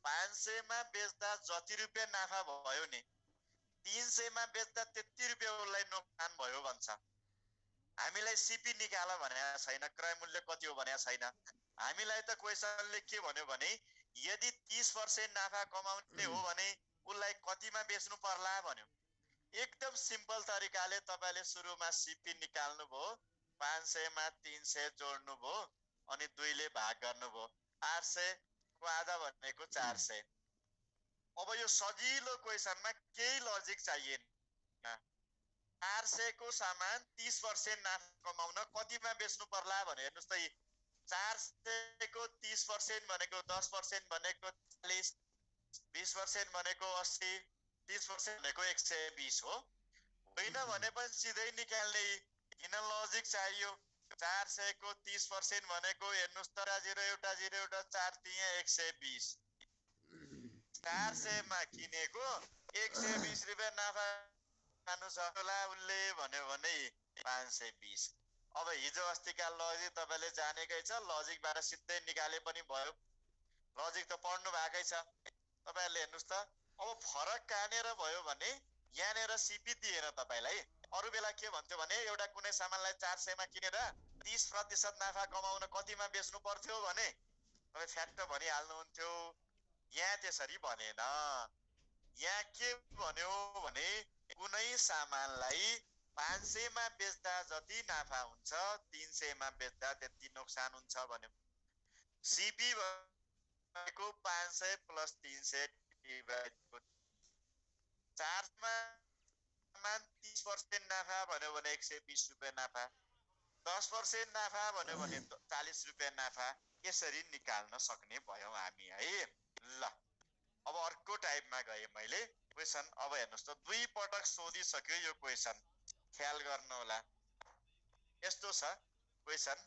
500 मा बेच्दा जति रुपैयाँ नाफा भयो नि 300 मा बेच्दा त्यति रुपैयाँ उसलाई नोक्सान भयो भन्छ हामीलाई सीपी निकाल भनेको छैन क्रय मूल्य कति हो भनेको छैन हामीलाई त क्वेशनले के भन्यो भने यदि 30% नाफा कमाउने हो भने उसलाई कतिमा बेच्नु पर्ला भन्यो एकदम सिम्पल तरिकाले तपाईले सुरुमा सीपी निकाल्नु भो 500 मा 300 जोड्नु भो अनि 2 ले भाग गर्नु भो 800 को आधा भनेको 400 अब यो सजिलो क्वेशनमा केही लजिक चाहिएन 400 को सामान 30% नाफा कमाउन कतिमा बेच्नु पर्ला भने हेर्नुस् त 400 को 30% भनेको 10% भनेको 40 20% भनेको 80 30% भनेको 120 हो होइन भने पनि सिधै निकाल्ने किन लजिक चाहियो 400 को 30% भनेको हेर्नुस् त 0 एउटा 0 एउटा 4 तिया 120 400 मा किनेको 120 रुपैयाँ नाफा खानु सक्ला उले भन्यो भने 520 अब हिजो अस्तिका लजिक तपाईले जानेकै छ लजिकबाट सिधै निकाले पनि भयो लजिक त पढ्नु भएकै छ तपाईहरुले हेर्नुस् त अब फरक कहाँनेर भयो भने यहाँनेर सीपी दिएन तपाईलाई अरु बेला के भन्थ्यो भने एउटा कुनै सामानलाई 400 मा किनेर 30% नाफा कमाउन कतिमा बेच्नु पर्थ्यो भने तपाई फ्याक्ट भनिहाल्नु हुन्थ्यो यहाँ त्यसरी भनेन यहाँ के भन्यो भने कुनै सामानलाई 500 मा बेच्दा जति नाफा हुन्छ 300 मा बेच्दा त्यति नोक्सान हुन्छ भन्यो सीपी भनेको 500 + 300 डिवाइड 4 मा सामान 30% नाफा भन्यो भने 120 रुपैयाँ नाफा 10% नाफा भन्यो भने 40 रुपैयाँ नाफा यसरी निकाल्न सक्ने भयौ हामी है ल अब अर्को टाइपमा गए मैले क्वेशन अब हेर्नुस् त दुई पटक सोधिसक्यो यो क्वेशन ख्याल गर्नु होला यस्तो छ question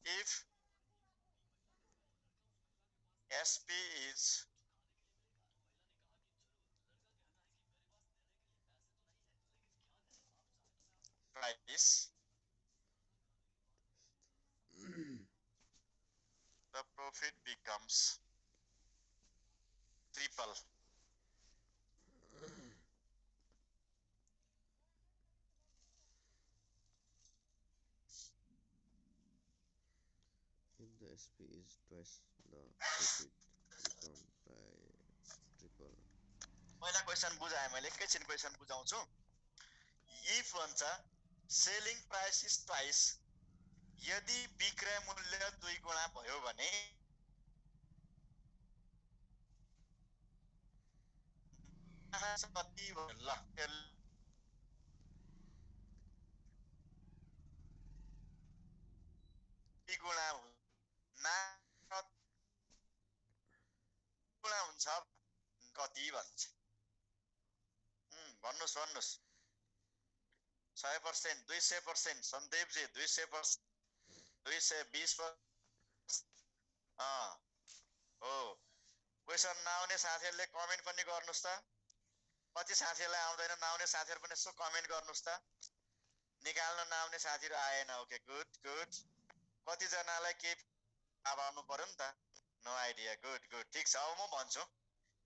if SP is price the profit becomes triple if the SP is twice the profit become by triple पहिला क्वेशन बुझाए मैले एकैछिन क्वेशन बुझाउँछु if भन्छ selling price is twice यदि विक्रय मूल्य 2 गुणा भयो भने कति ल 2 गुणा हुन्छ कति भन्छ भन्नुस् भन्नुस् 100% 200% सन्दीप जी 200% 220% हो क्वेशन नआउने साथीहरुले कमेन्ट पनि गर्नुस् त कति साथीहरुलाई आउँदैन नआउने साथीहरु पनि यसो कमेन्ट गर्नुस् त निकाल्न नआउने साथीहरु आएन ओके गुड गुड कति जनालाई के आउनु पर्यो नि त नो आइडिया गुड गुड ठीक छ अब म भन्छु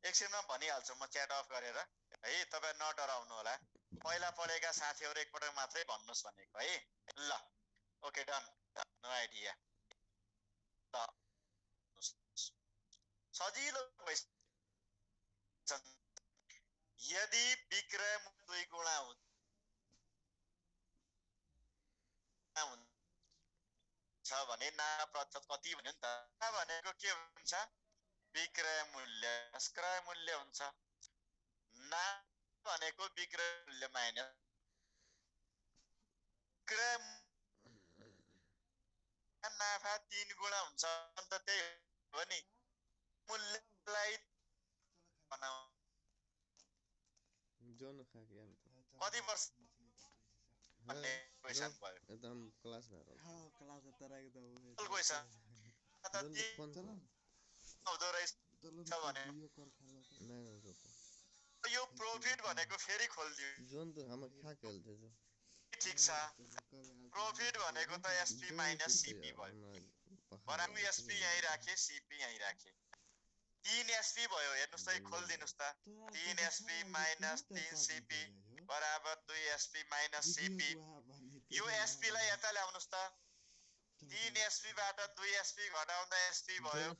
एकछिनमा भनिहाल्छु म च्याट अफ गरेर है तपाई नडराउनु होला पहिला पढेका साथीहरु एकपटक मात्रै भन्नुस् भनेको है ल ओके डन नो आइडिया त सजिलो क्वेशन यदि विक्रय 2 गुणा हुन्छ भने नाफा प्रतिशत कति भन्यो नि त भनेको के हुन्छ विक्रय मूल्य क्रय मूल्य हुन्छ नाफा भनेको विक्रय मूल्य माइनस क्रय नाफा 3 गुणा हुन्छ अन्त त्यही हो नि मूल्यलाई बनाउ जोन खाके कति वर्ष भन्ने क्वेशन भयो एकदम क्लास भएर क्लास त राख्दा क्वेशन हुँदो रहेछ भने यो प्रॉफिट भनेको फेरि खोल्दियो जोन तो हम क्या खेलते जो ठीक छ प्रॉफिट भनेको त एसपी माइनस सीपी भयो बराबर एसपी यही राखे सीपी यही राखे 3 एसपी भयो हेर्नुस् त खोल्दिनुस् त 3 एसपी माइनस 3 सीपी बराबर 2 एसपी माइनस सीपी यो एसपी लाई यता ल्याउनुस् त 3 एसपी बाट 2 एसपी घटाउँदा एसपी भयो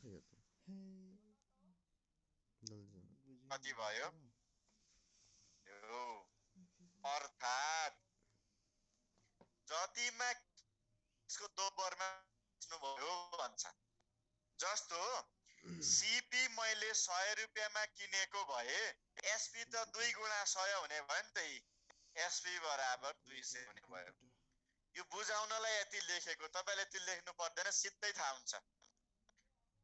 कति भयो यो अर्थात जतिमा यसको दोब्बरमा बेच्नु भयो भन्छ जस्तो सीपी मैले 100 रुपैयाँमा किनेको भए एसपी त 2 गुणा 100 हुने भयो नि त एसपी बराबर 200 हुने भयो यो बुझाउनलाई यति लेखेको तपाईले त्यो लेख्नु पर्दैन सिधै थाहा हुन्छ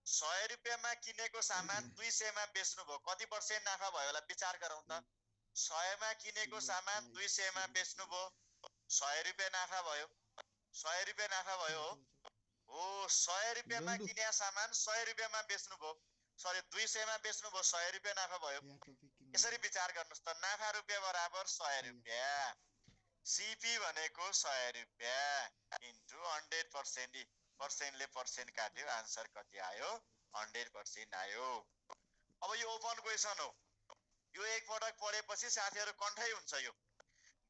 100 रुपैयाँमा किनेको सामान 200 मा बेच्नु भयो कति पर्सेन्ट नाफा भयो होला विचार गरौँ त 100 मा किनेको सामान 200 मा बेच्नु भयो 100 रुपैयाँ नाफा भयो 100 रुपैयाँ नाफा भयो हो 100 रुपैयाँमा किने सामान 100 रुपैयाँमा बेच्नु भयो सरी 200 मा बेच्नु भयो 100 रुपैयाँ नाफा भयो यसरी विचार गर्नुस् त नाफा रुपैयाँ बराबर 100 रुपैयाँ सीपी भनेको 100 रुपैयाँ इन्टु 100% पर्सेन्टले पर्सेन्ट काट्यो आन्सर कति आयो 100% आयो अब यो ओपन क्वेशन हो यो एक पटक पढेपछि साथीहरु कन्ठै हुन्छ यो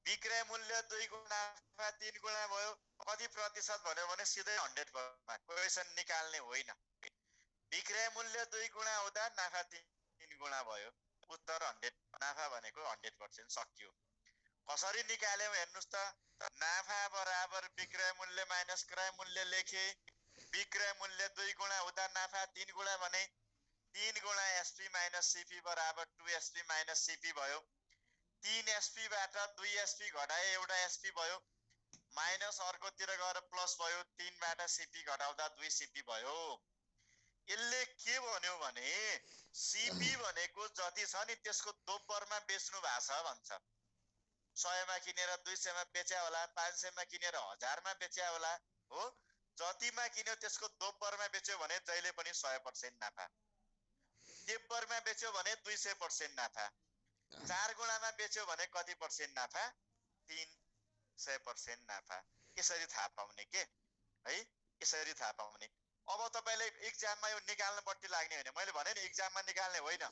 विक्रय मूल्य 2 गुणा नाफा 3 गुणा भयो कति प्रतिशत भन्यो भने सिधै 100% मा क्वेशन निकाल्ने होइन विक्रय मूल्य 2 गुणा हुँदा नाफा 3 गुणा भयो उत्तर 100 नाफा भनेको 100% सकियो कसरी निकाल्यौ हेर्नुस् त नाफा बराबर विक्रय मूल्य माइनस क्रय मूल्य लेखे विक्रय मूल्य 2 गुणा हुँदा नाफा 3 गुणा भने 3 गुणा एसपी माइनस सीपी बराबर 2 एसपी माइनस सीपी भयो 3 एसपी बाट 2 एसपी घटाए एउटा एसपी भयो माइनस अर्कोतिर गएर प्लस भयो 3 बाट सीपी घटाउँदा 2 सीपी भयो यसले के भन्यो भने सीपी भनेको जति छ नि त्यसको दोब्बरमा बेच्नु भएको छ भन्छ 100 मा किनेर 200 मा बेच्या होला 500 मा किनेर 1000 मा बेच्या होला हो जतिमा किन्यो त्यसको दोब्बरमा बेच्यो भने जहिले पनि 100% नाफा तेब्बरमा बेच्यो भने 200% नाफा 4 गुणामा बेच्यो भने कति पर्सेन्ट नाफा 300% नाफा यसरी थाहा पाउने के है यसरी थाहा पाउने अब तपाईले एक्जाममा यो निकाल्न पट्टि लाग्ने हैन मैले भने नि एक्जाममा निकाल्ने होइन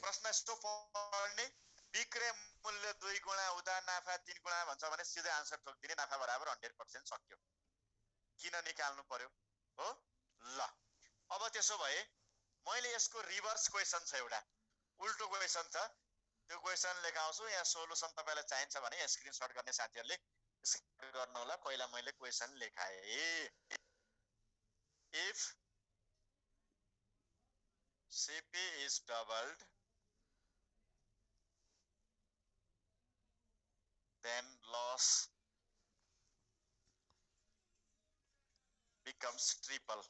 प्रश्न यस्तो पढ्ने विक्रय मूल्य 2 गुणा हुँदा नाफा 3 गुणा भन्छ भने सिधै आन्सर ठोक्दिने नाफा बराबर 100% सक्यो किन निकाल्नु पर्यो हो ल अब त्यसो भए मैले यसको रिभर्स क्वेशन छ एउटा उल्टो क्वेशन छ त्यो क्वेशन लेखाउँछु यहाँ सोलुसन तपाईलाई चाहिन्छ भने स्क्रिनशट गर्ने साथीहरुले स्क्रिन गर्नु होला पहिला मैले question लेखाए if CP is doubled then loss becomes triple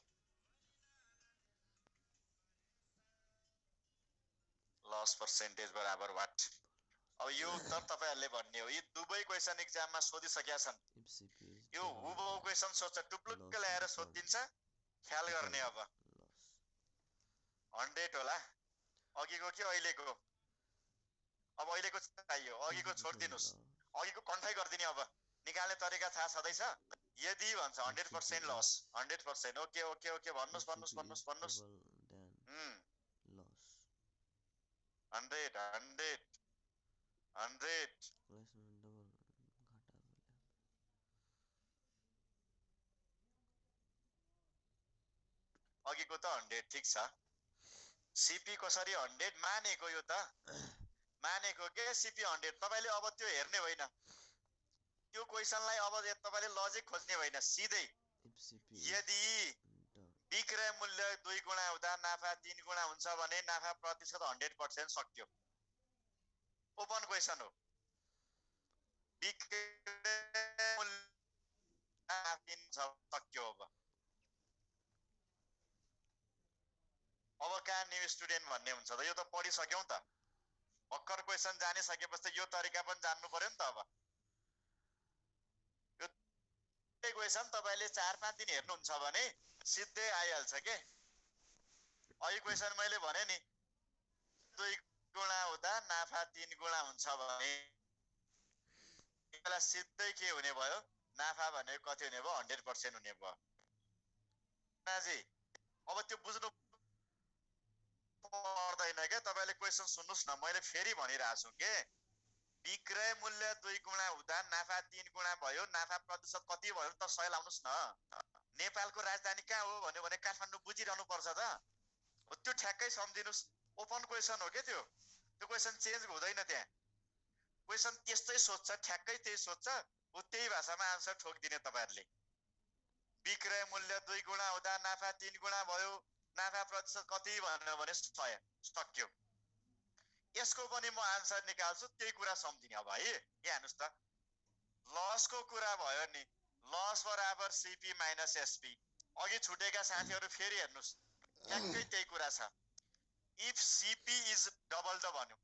loss percentage बराबर what अब यो उत्तर तपाईहरुले भन्ने हो यी दुवै क्वेशन एक्जाममा सोधिसकेका छन् यो हुबहु क्वेशन सोध्छ टुप्लुक्क ल्याएर सोधिन्छ ख्याल गर्ने अब 100 होला अघिको कि अहिलेको अब अहिलेको चाहियो अघिको छोड्दिनुस् अघिको कन्ठै गर्दिने अब निकाल्ने तरिका थाहा छदैछ यदि भन्छ 100% लस 100% ओके ओके ओके भन्नुस् 100 अघिको त 100 ठीक छ सीपी कसरी 100 मानेको यो त मानेको के सीपी 100 तपाईले अब त्यो हेर्ने होइन त्यो क्वेशनलाई अब तपाईले लजिक खोज्ने होइन सिधै यदि विक्रय मूल्य 2 गुणा हुँदा नाफा 3 गुणा हुन्छ भने नाफा प्रतिशत 100% सक्यो ओपन क्वेशन हो विक्रय मूल्य सक्यो अब कहाँ न्यू स्टुडेन्ट भन्ने हुन्छ त यो त पढिसक्यौ त भक्कर क्वेशन जाने सकेपछि यो तरिका पनि जान्नु पर्यो नि त अब यो क्वेशन तपाईले 4-5 दिन हेर्नुहुन्छ भने सिधै आइहाल्छ के अघि क्वेसन मैले भने नि 2 गुणा हुँदा नाफा 3 गुणा हुन्छ भने यसलाई सिधै के हुने भयो नाफा भनेको कति हुने भयो 100% हुने भयो नाजी अब त्यो बुझ्नु पर्दैन के तपाईले क्वेसन सुन्नुस् न मैले फेरि भनिरहेको छु के विक्रय मूल्य 2 गुणा हुँदा नाफा 3 गुणा भयो नाफा प्रतिशत कति भयो त सय लाउनुस् न नेपालको राजधानी कहाँ हो भने काठमाडौँ बुझिरहनु पर्छ त त्यो ठ्याक्कै सम्झिनुस् ओपन क्वेसन हो के त्यो क्वेसन चेन्ज हुँदैन त्यहाँ क्वेसन त्यस्तै सोध्छ ठ्याक्कै त्यही सोध्छ त्यही भाषामा आन्सर ठोकिदिने तपाईहरुले विक्रय मूल्य 2 गुणा हुँदा नाफा 3 गुणा भयो नाफा प्रतिशत कति भन्यो भने 100 सक्यो यसको पनि म आन्सर निकाल्छु त्यही कुरा सम्झिने अब है यहाँ हेर्नुस् त लसको कुरा भयो नि लस बराबर सीपी माइनस एसपी अघि छुटेका साथीहरु फेरि हेर्नुस् ठ्याक्कै त्यही कुरा छ if CP is double the भन्यो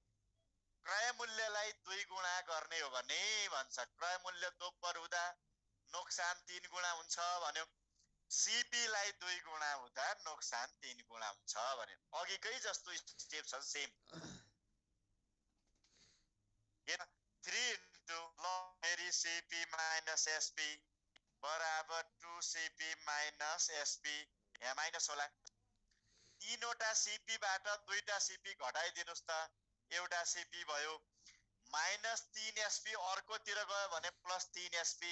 क्रय मूल्यलाई 2 गुणा गर्ने हो भने भन्छ क्रय मूल्य दोब्बर हुँदा नोक्सान 3 गुणा हुन्छ भन्यो सीपी लाई 2 गुणा हुँदा नोक्सान 3 गुणा हुन्छ भन्यो अघिकै जस्तो स्टेप छ same 3 into log CP minus SP बराबर 2 CP minus SP यहाँ माइनस होला तीनवटा सीपी बाट दुईटा सीपी घटाइदिनुस् त एउटा सीपी भयो माइनस 3 एसपी अर्कोतिर गयो भने प्लस 3 एसपी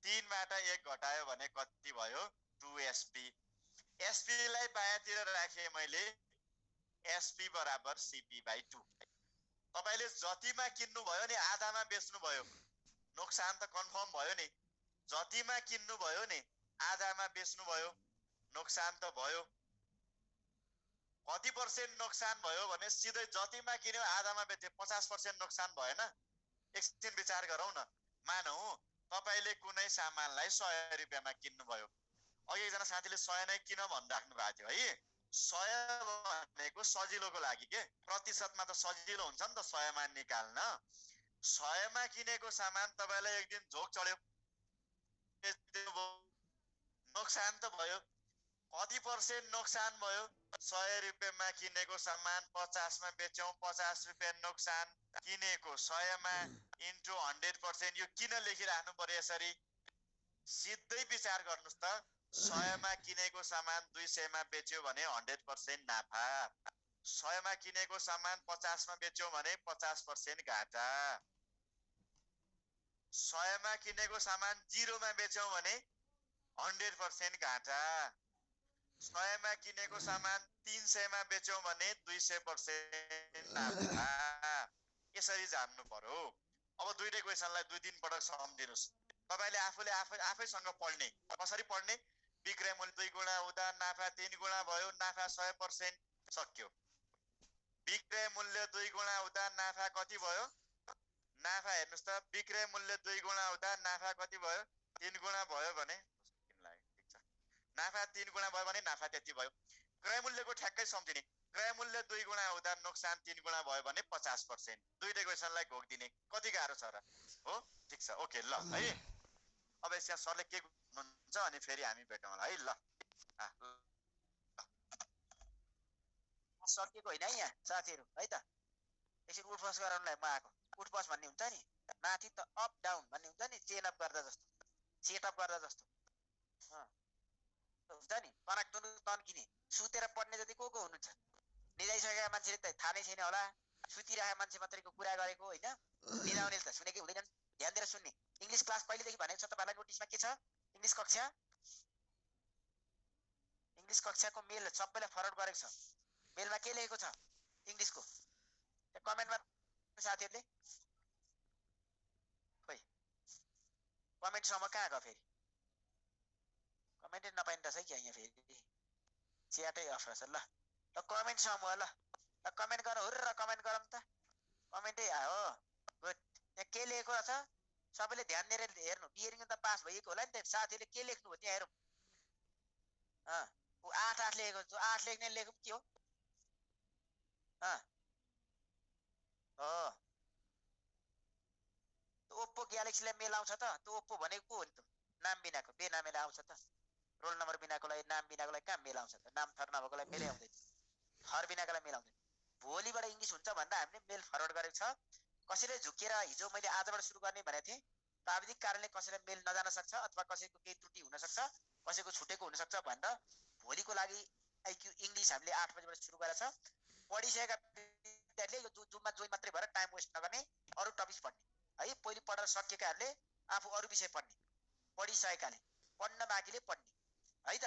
3 बाट 1 घटायो भने कति भयो 2 एसपी एसपी लाई बायाँतिर राखे मैले एसपी बराबर सीपी बाइ 2 तपाईले जतिमा किन्नु भयो नि आधामा बेच्नु भयो नोक्सान त कन्फर्म भयो नि जतिमा किन्नु भयो नि आधामा बेच्नु भयो नोक्सान त भयो कति पर्सेन्ट नोक्सान भयो भने सिधै जतिमा किन्यो आधामा बेचे 50% नोक्सान भएन एकछिन विचार गरौँ न मानौ तपाईले कुनै सामानलाई 100 रुपैयाँमा किन्नु भयो अघि एकजना साथीले 100 नै किन भनिराख्नु भएको थियो है 100 भनेको सजिलोको लागि के प्रतिशतमा त सजिलो हुन्छ नि त 100 मा निकाल्न 100 मा किनेको सामान तपाईलाई एक दिन झोक चढ्यो नोक्सान त भयो कति पर्सेन्ट नोक्सान भयो 100 रुपैयाँमा किनेको सामान 50 मा बेच्यौ 50 रुपैयाँ नोक्सान किनेको 100 मा इन्टु 100% यो किन लेखिराख्नु पर्यो यसरी सिधै विचार गर्नुस् त 100 मा किनेको सामान 200 मा बेच्यो भने 100% नाफा 100 मा किनेको सामान 50 मा बेच्यो भने 50% घाटा 100 मा किनेको सामान 0 मा बेच्यौ भने 100% घाटा 100 मा किनेको सामान 300 मा बेच्यौ भने 200% नाफा यसरी जान्नु पर्यो अब दुईटै क्वेशनलाई 2-3 पटक सम्झिनुस् तपाईले आफूले आफैसँग पढ्ने कसरी पढ्ने विक्रय मूल्य 2 गुणा हुँदा नाफा 3 गुणा भयो नाफा 100% सक्यो विक्रय मूल्य 2 गुणा हुँदा नाफा कति भयो नाफा हेर्नुस् त विक्रय मूल्य 2 गुणा हुँदा नाफा कति भयो 3 गुणा भयो भने नाफा 3 गुणा भयो भने नाफा त्यति भयो क्रय मूल्यको ठ्याक्कै सम्झिने क्रय मूल्य 2 गुणा हुँदा नोक्सान 3 गुणा भयो भने 50% दुईटै क्वेशनलाई घोक दिने कति गाह्रो छ र हो ठीक छ ओके ल है अब यसमा सरले के भन्नुहुन्छ अनि फेरि हामी भेटौँला है ल सकिएको होइन है यहाँ साथीहरु है त एकछिन उठबस गराउनलाई म आएको उठबस भन्ने हुन्छ नि माथि त अप डाउन भन्ने हुन्छ नि चेन अप गर्दा जस्तो सेट अप गर्दा जस्तो हुन्छ नि तन्किने सुतेर पढ्ने जति को हुनुहुन्छ निदाइसकेका मान्छेले त थाहा नै छैन होला सुतिरहेका मान्छे मात्रैको कुरा गरेको होइन निदाउनेले त सुनेकै हुँदैनन् ध्यान दिएर सुन्ने इंग्लिश क्लास पहिलेदेखि भनेको छ तपाईहरुलाई नोटिसमा के छ इंग्लिश कक्षाको मेल सबैलाई फरवर्ड गरेको छ मेलमा के लेखेको छ इंग्लिशको कमेन्टमा साथीहरुले खोइ कमेन्टसम्म कहाँ गयो फेरि कमेन्टै नपाइन्छ है क्या यहाँ फेरि च्याटै अफ रहेछ ल कमेन्टसम्म ल कमेन्ट गर हुर्र कमेन्ट गरौँ त कमेन्टै आयो गुड यहाँ के लेखेको रहेछ सबैले ध्यान दिएर हेर्नु बियरिङ त पास भइएको होला नि त साथीले के लेख्नु हो त्यहाँ हेरौँ उ 8 लेखेको जो 8 लेख्ने लेखौँ के हो ओप्पो ग्यालेक्सीलाई मेल आउँछ त त्यो ओप्पो भनेको को हो नि त नाम बिनाको बेनामेले आउँछ त रोल नम्बर बिनाकोलाई नाम बिनाकोलाई कहाँ मेल आउँछ त नाम थर नभएकोलाई मेलै आउँदैन हर बिनाको लागि मेल आउँदैन। भोलिबाट इङ्ग्लिस हुन्छ भन्दा हामीले मेल फरवर्ड गरेको छ। कसैले झुकेर हिजो मैले आजबाट सुरु गर्ने भनेको थिएँ, प्राविधिक कारणले कसैलाई मेल नजान सक्छ अथवा कसैको केही त्रुटि हुन सक्छ, कसैको छुटेको हुन सक्छ भनेर भोलिको लागि आइक्यू इङ्ग्लिस हामीले 8 बजेबाट सुरु गरेको छ। पढिसकेका विद्यार्थीले यो जुममा जोइन मात्रै भएर टाइम वेस्ट नगर्ने, अरू टपिक्स पढ्ने है। पहिले पढेर सकेकाहरूले आफू अरू विषय पढ्ने, पढिसकेकाले पढ्न बाँकीले पढ्ने है त।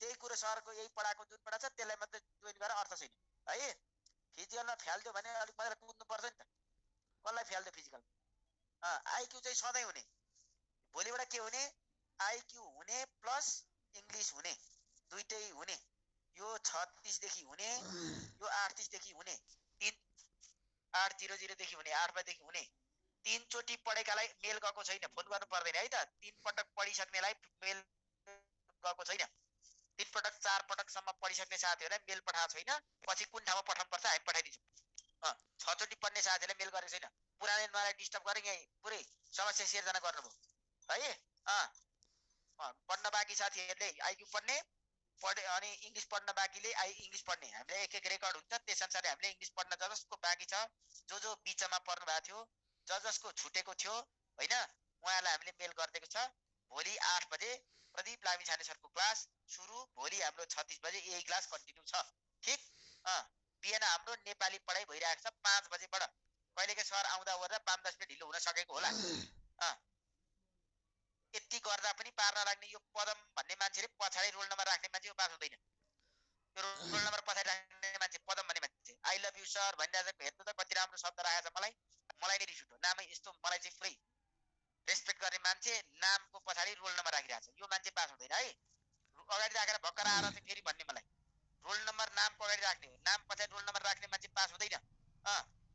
त्यही कुरो सरको यही पढाएको जुन पढाएको छ त्यसलाई मात्रै जोइन गरेर अर्थ छैन है। फिजिकलमा फ्याल्दियो भने अलिक मजाले कुद्नु पर्छ नि त। कसलाई फ्याल्दियो फिजिकल? आइक्यू चाहिँ सधैँ हुने। भोलिबाट के हुने? आइक्यू हुने प्लस इङ्ग्लिस हुने, दुइटै हुने। यो 36 देखि हुने, यो 38 देखि हुने, 800 देखि हुने, 8 बजेदेखि हुने। 3 चोटि पढेकालाई मेल गएको छैन, फोन गर्नु पर्दैन है त। 3 पटक पढिसक्नेलाई मेल गएको छैन। 3 पटक 4 पटकसम्म पढिसक्ने साथीहरूलाई मेल पठाएको छैन। पछि कुन ठाउँमा पठाउनु पर्छ हामी पठाइदिन्छौँ। 6 चोटि पढ्ने साथीहरूले मेल गरेको छैन। पुरानै मलाई डिस्टर्ब गरेँ, यहीँ पुरै समस्या सिर्जना गर्नुभयो है। पढ्न बाँकी साथीहरूले आइक्यू पढ्ने, अनि इङ्ग्लिस पढ्न बाँकीले इङ्ग्लिस पढ्ने। हामीले एक एक रेकर्ड हुन्छ, त्यस अनुसार हामीले इङ्ग्लिस पढ्न जसको बाँकी छ, जो बिचमा पढ्नु भएको थियो, जसको छुटेको थियो होइन, उहाँलाई हामीले मेल गरिदिएको छ। भोलि 8 बजे प्रदीप लामिछाने सरको क्लास सुरु। भोलि हाम्रो 36 बजे यही क्लास कन्टिन्यू छ। ठिक। बिहान हाम्रो नेपाली पढाइ भइरहेको छ 5 बजेबाट। कहिलेकै सर आउँदा ओर्दा 5-10 मिनट ढिलो हुन सकेको होला। यति गर्दा पनि पार नलाग्ने यो पदम भन्ने मान्छेले पछाडि रोल नम्बर राख्ने मान्छे पास हुँदैन। यो रोल नम्बर पछाडि राख्ने मान्छे पदम भन्ने मान्छे आई लभ यु सर भनिरहेको हेर्नु त कति राम्रो शब्द राखेको छ। मलाई नै रिस उठ्यो। नामै यस्तो मलाई चाहिँ पुरै रेस्पेक्ट गर्ने मान्छे नामको पछाडि रोल नम्बर राखिरहेको छ। यो मान्छे पास हुँदैन है। अगाडि राखेर भर्खर आएर चाहिँ फेरि भन्ने मलाई रोल नम्बर नामको अगाडि राख्ने, नाम पछाडि रोल नम्बर राख्ने मान्छे पास हुँदैन।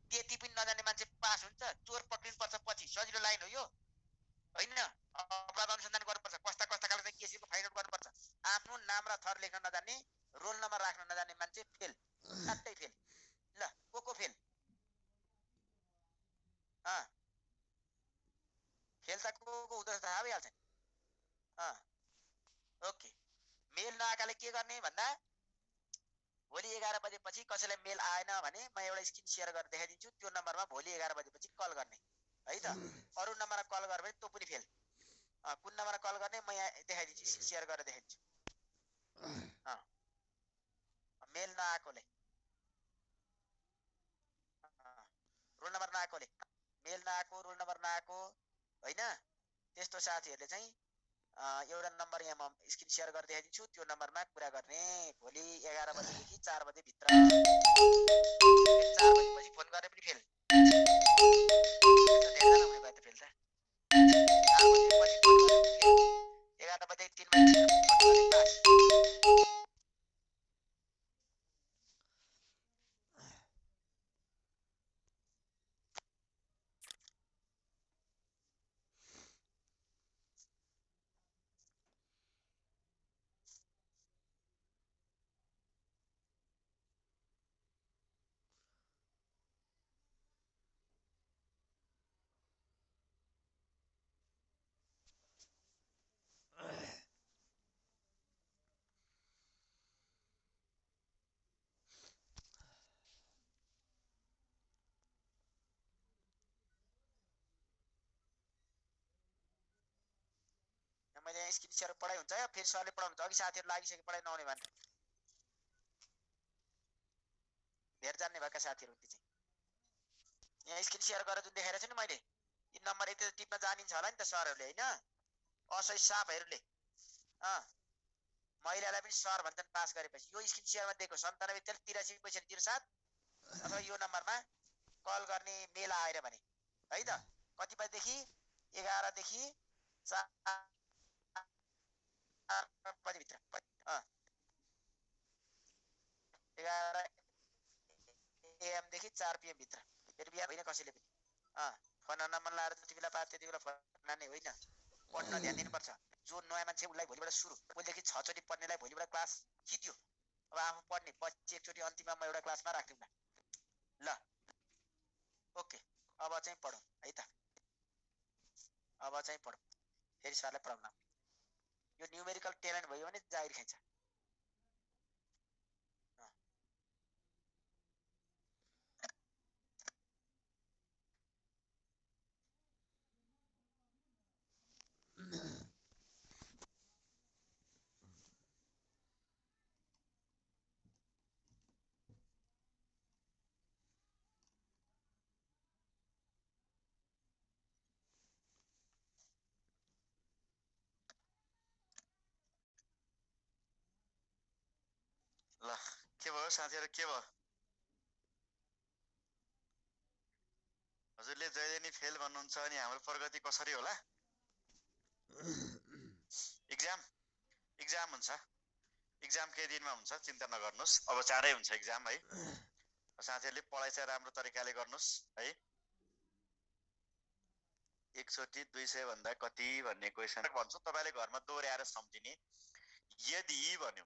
त्यति पनि नजान्ने मान्छे पास हुन्छ। चोर पक्रिनुपर्छ पछि, सजिलो लाइन हो यो होइन। अपराध अनुसन्धान गर्नुपर्छ, कस्ता खालको चाहिँ केसीको फाइन्ड आउट गर्नुपर्छ। आफ्नो नाम र थर लेख्न नजान्ने, रोल नम्बर राख्न नजान्ने मान्छे फेल, काट्टै फेल। ल को फेल? फेल त को हुँदो रहेछ थाहा भइहाल्छ नि। ओके। मेल नआएकाले के गर्ने भन्दा भोलि 11 बजेपछि कसैलाई मेल आएन भने म एउटा स्क्रिन सेयर गरेर देखाइदिन्छु। त्यो नम्बरमा भोलि 11 बजेपछि कल गर्ने है त। अरू नम्बरमा कल गर्यो भने त्यो पनि फेल। कुन नम्बरमा कल गर्ने म यहाँ देखाइदिन्छु, स्क्रिन सेयर गरेर देखाइदिन्छु। मेल नआएकोले, रोल नम्बर नआएकोले, मेल नआएको, रोल नम्बर नआएको होइन, त्यस्तो साथीहरूले चाहिँ एउटा नम्बर यहाँ म स्क्रिन सेयर गरेर देखाइदिन्छु। त्यो नम्बरमा कुरा गर्ने। भोलि 11 बजेदेखि 4 बजेभित्र। 4 बजेपछि फोन गर्ने पनि फेल। धेरैजना हुने भयो त फेल त। 4 बजेपछि फोन गर्ने पनि फेल। 11 बजे 3 बजे फोन गर्ने पास। मैले स्क्रिन सेयर पढाइ हुन्छ, फेरि सरले पढाउनुहुन्छ। अघि साथीहरू लागिसके पढाइ नआउने भने भेट जान्ने भएका साथीहरू हुन्छ चाहिँ यहाँ स्क्रिन सेयर गरेर जुन देखाइरहेको छु नि मैले, यी नम्बर यति टिप्न जानिन्छ होला नि त सरहरूले होइन। असही सापहरूले महिलालाई पनि सर भन्छन् पास गरेपछि। यो स्क्रिन सेयरमा दिएको 9783 अथवा यो नम्बरमा कल गर्ने मेल आएर भने है त। कति बजेदेखि? 11 देखि 4 बजेभित्र। 11 AM देखि 4 PM भित्र। फेरि बिहान होइन कसैले पनि फोन नम्बर लाएर जति बेला पाए त्यति बेला फोन लाने होइन। पढ्न ध्यान दिनुपर्छ। जो नयाँ मान्छे उसलाई भोलिबाट सुरु। पहिलेदेखि 6 चोटि पढ्नेलाई भोलिबाट क्लास खिच्यो। अब आफू पढ्ने पछि एकचोटि अन्तिममा म एउटा क्लासमा राख्दिउँला। ल ओके। अब चाहिँ पढौँ है त। अब चाहिँ पढौँ। फेरि सरलाई पढाउन। यो न्युमेरिकल ट्यालेन्ट भयो भने जागिर खाइन्छ। के भयो साथीहरु, के भयो? हजुरले जहिले नि फेल भन्नुहुन्छ अनि हाम्रो प्रगति कसरी होला? एक्जाम हुन्छ। एक्जाम केही दिनमा हुन्छ, चिन्ता नगर्नुस्। अब चाँडै हुन्छ एक्जाम है। साथीहरुले पढाइ चाहिँ राम्रो तरिकाले गर्नुस् है। एकचोटी 200 भन्दा कति भन्ने क्वेशन भन्छु, तपाईले घरमा दोहोर्याएर सम्झिने। यदि भन्यो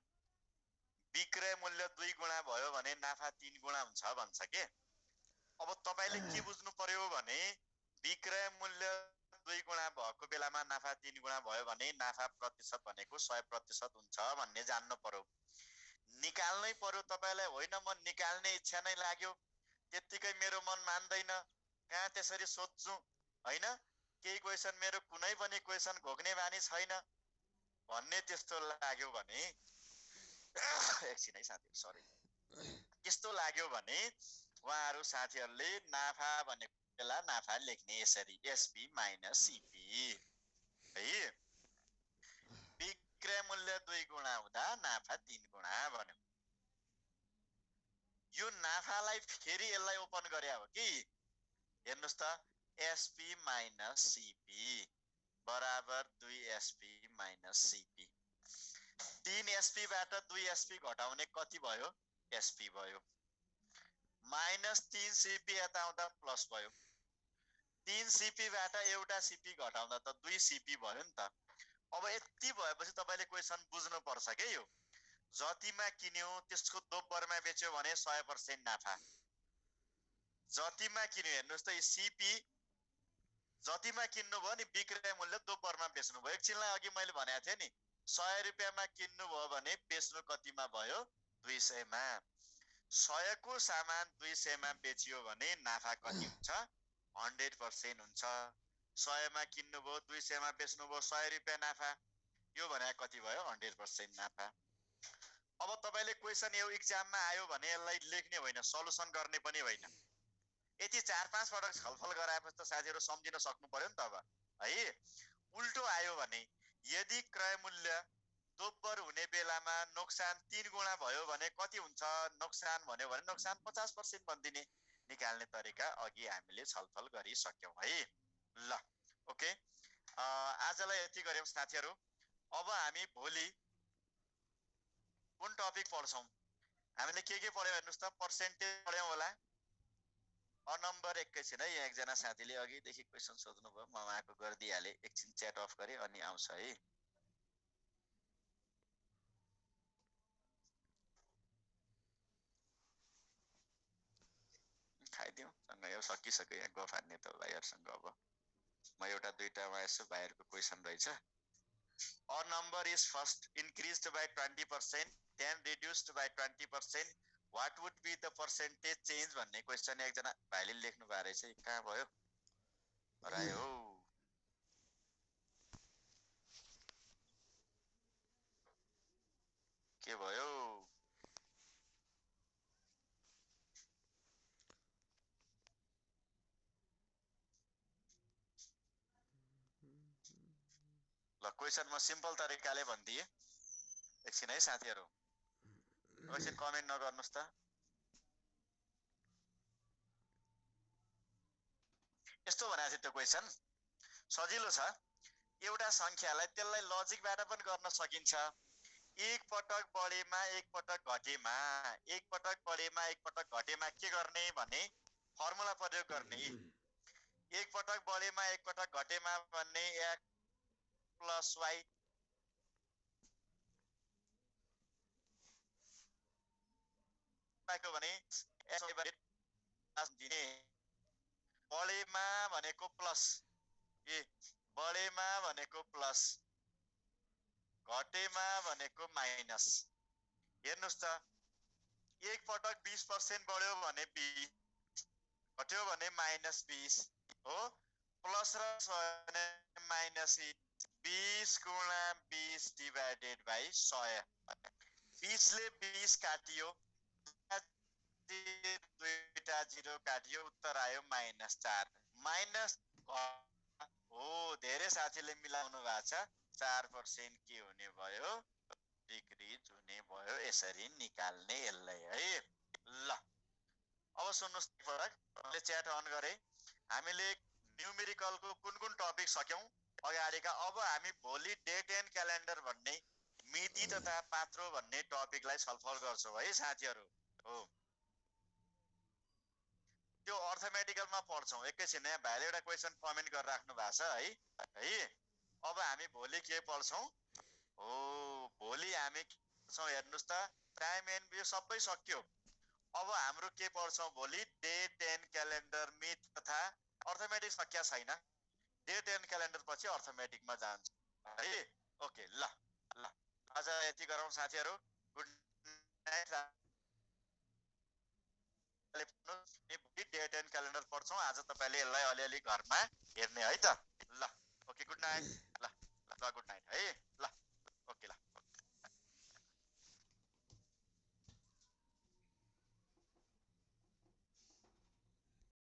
विक्रय मूल्य 2 गुणा भयो भने नाफा 3 गुणा हुन्छ भन्छ के। अब तपाईले के बुझ्नु पर्यो भने विक्रय मूल्य 2 गुणा भएको बेलामा नाफा 3 गुणा भयो भने नाफा प्रतिशत भनेको 100% हुन्छ भन्ने जान्नु पर्यो। निकाल्नै पर्यो तपाईलाई। होइन म निकाल्ने इच्छा नै लाग्यो, त्यतिकै मेरो मन मान्दैन, कहाँ त्यसरी सोध्छु हैन, केही क्वेशन मेरो कुनै पनि क्वेशन घोक्ने बानी छैन भन्ने त्यस्तो लाग्यो भने एकछिन है साथी, सरी, त्यस्तो लाग्यो भने उहाँहरु साथीहरुले नाफा भनेको बेला नाफा लेख्ने यसरी एसपी माइनस सीपी है। विक्रय मूल्य 2 गुणा हुँदा नाफा 3 गुणा भन्यो। यो नाफालाई फेरि यसलाई ओपन गरे हो कि, हेर्नुस् त, एसपी माइनस सीपी बराबर 2 एसपी माइनस सीपी। 3 एसपी बाट 2 एसपी घटाउने कति भयो? एसपी भयो। माइनस 3 सीपी यता आउँदा प्लस भयो। 3 सीपी बाट एउटा सीपी घटाउँदा त 2 सीपी भयो नि त। अब यति भएपछि तपाईले क्वेशन बुझ्नु पर्छ के। यो जतिमा किन्यो त्यसको दोब्बरमा बेच्यो भने 100% नाफा। जतिमा किन्यो, हेर्नुस् त, सीपी जतिमा किन्नु भयो नि विक्रय मूल्य दोब्बरमा बेच्नु भयो। एकछिनलाई अघि मैले भनेको थिएँ नि, 100 रुपैयाँमा किन्नु भयो भने बेच्नु कतिमा भयो? 200 मा। 100 को सामान 200 मा बेचियो भने नाफा कति हुन्छ? 100% हुन्छ। 100 मा किन्नु भयो, 200 मा बेच्नु भयो, 100 रुपैयाँ नाफा। यो भने कति भयो? 100% नाफा। अब तपाईले क्वेशन यो एक्जाममा आयो भने यसलाई लेख्ने होइन, सल्युसन गर्ने पनि होइन। यति 4-5 पटक छलफल गराएपछि त साथीहरु सम्झिन सक्नु पर्यो नि त। अब है उल्टो आयो भने यदि क्रय मूल्य दोब्बर हुने बेलामा नोक्सान 3 गुणा भयो भने कति हुन्छ? नोक्सान भन्यो भने नोक्सान 50% भन्दिने। निकाल्ने तरिका अघि हामीले छलफल गरिसक्यौं है। ल ओके, आजलाई यति गर्यौं साथीहरु। अब हामी भोलि कुन टपिक पढ्छौं? हामीले के पढ्यौं हेर्नुस् त, पर्सेन्टेज पढ्यौं होला। नम्बर एकैछिन है, यहाँ एकजना साथीले अघिदेखि क्वेशन सोध्नु भयो, म उहाँको गरिदिइहाले। एकछिन च्याट अफ गरे अनि आउँछ है। खाइदिउँ सँग, यो सकिसक्यो यहाँ गफ हान्ने त भाइहरुसँग। अब म एउटा दुईटा यसो भाइहरुको क्वेशन रहेछ। A number is first increased by 20%, then reduced by 20%. What would be the percentage change भन्ने क्वेशन एकजना भाइले लेख्नु भएको रहेछ। कहाँ भयो? हरायो। के भयो? ल क्वेशन म सिम्पल तरिकाले भन्दिए। एकछिन है साथीहरु, एकछिन कमेन्ट नगर्नुस् त। यस्तो भनेको छ त्यो क्वेशन, सजिलो छ। एउटा संख्यालाई त्यसलाई लजिकबाट पनि गर्न सकिन्छ। एक पटक बढेमा एक पटक घटेमा, एक पटक बढेमा एक पटक घटेमा के गर्ने भने फर्मुला प्रयोग गर्ने। एक पटक बढेमा एक पटक घटेमा भन्ने x + y पाएको भने दिने। बढेमा भनेको प्लस, बढेमा भनेको प्लस, घटेमा भनेको माइनस। हेर्नुस् त, एक पटक 20% बढ्यो भने 20, घट्यो भने -20 हो। प्लस र माइनस 20 गुणा 20 डिवाइडेड बाइ 100। 20 ले 20 काटियो, दुईटा 0 काटियो, उत्तर आयो -4। माइनस हो, धेरै साथीले मिलाउनु भएको छ। 4% के हुने भयो? डिग्रिज हुने भयो, यसरी निकाल्ने यसलाई है। ल अब सुन्नुहोस् एकपटक, मैले च्याट अन गरेँ। हामीले न्युमेरिकलको कुन कुन टपिक सक्यौं अगाडिका। अब हामी भोलि डेट एन्ड क्यालेन्डर भन्ने मिति तथा पात्रो भन्ने टपिकलाई छलफल गर्छौं है साथीहरू। हो, त्यो अर्थमेटिकलमा पढ्छौं। एकैछिन यहाँ भाइले एउटा क्वेसन कमेन्ट गरेर राख्नु भएको छ है। अब हामी भोलि के पढ्छौं? हो, भोलि हामी के पढ्छौं हेर्नुस् त, टाइम एन्ड यो सबै सक्यो। अब हाम्रो के पढ्छौं भोलि? डेट एन्ड क्यालेन्डर, मित तथा अर्थमेटिक सकिया छैन। डेट एन्ड क्यालेन्डर पछि अर्थमेटिकमा जान्छ है। ओके, ल ल आज यति गरौँ साथीहरू। Good night. Date and calendar पढ्छौं आज। तपाईले यसलाई अलिअलि घरमा हेर्ने है त। ल ओके, गुड नाइट।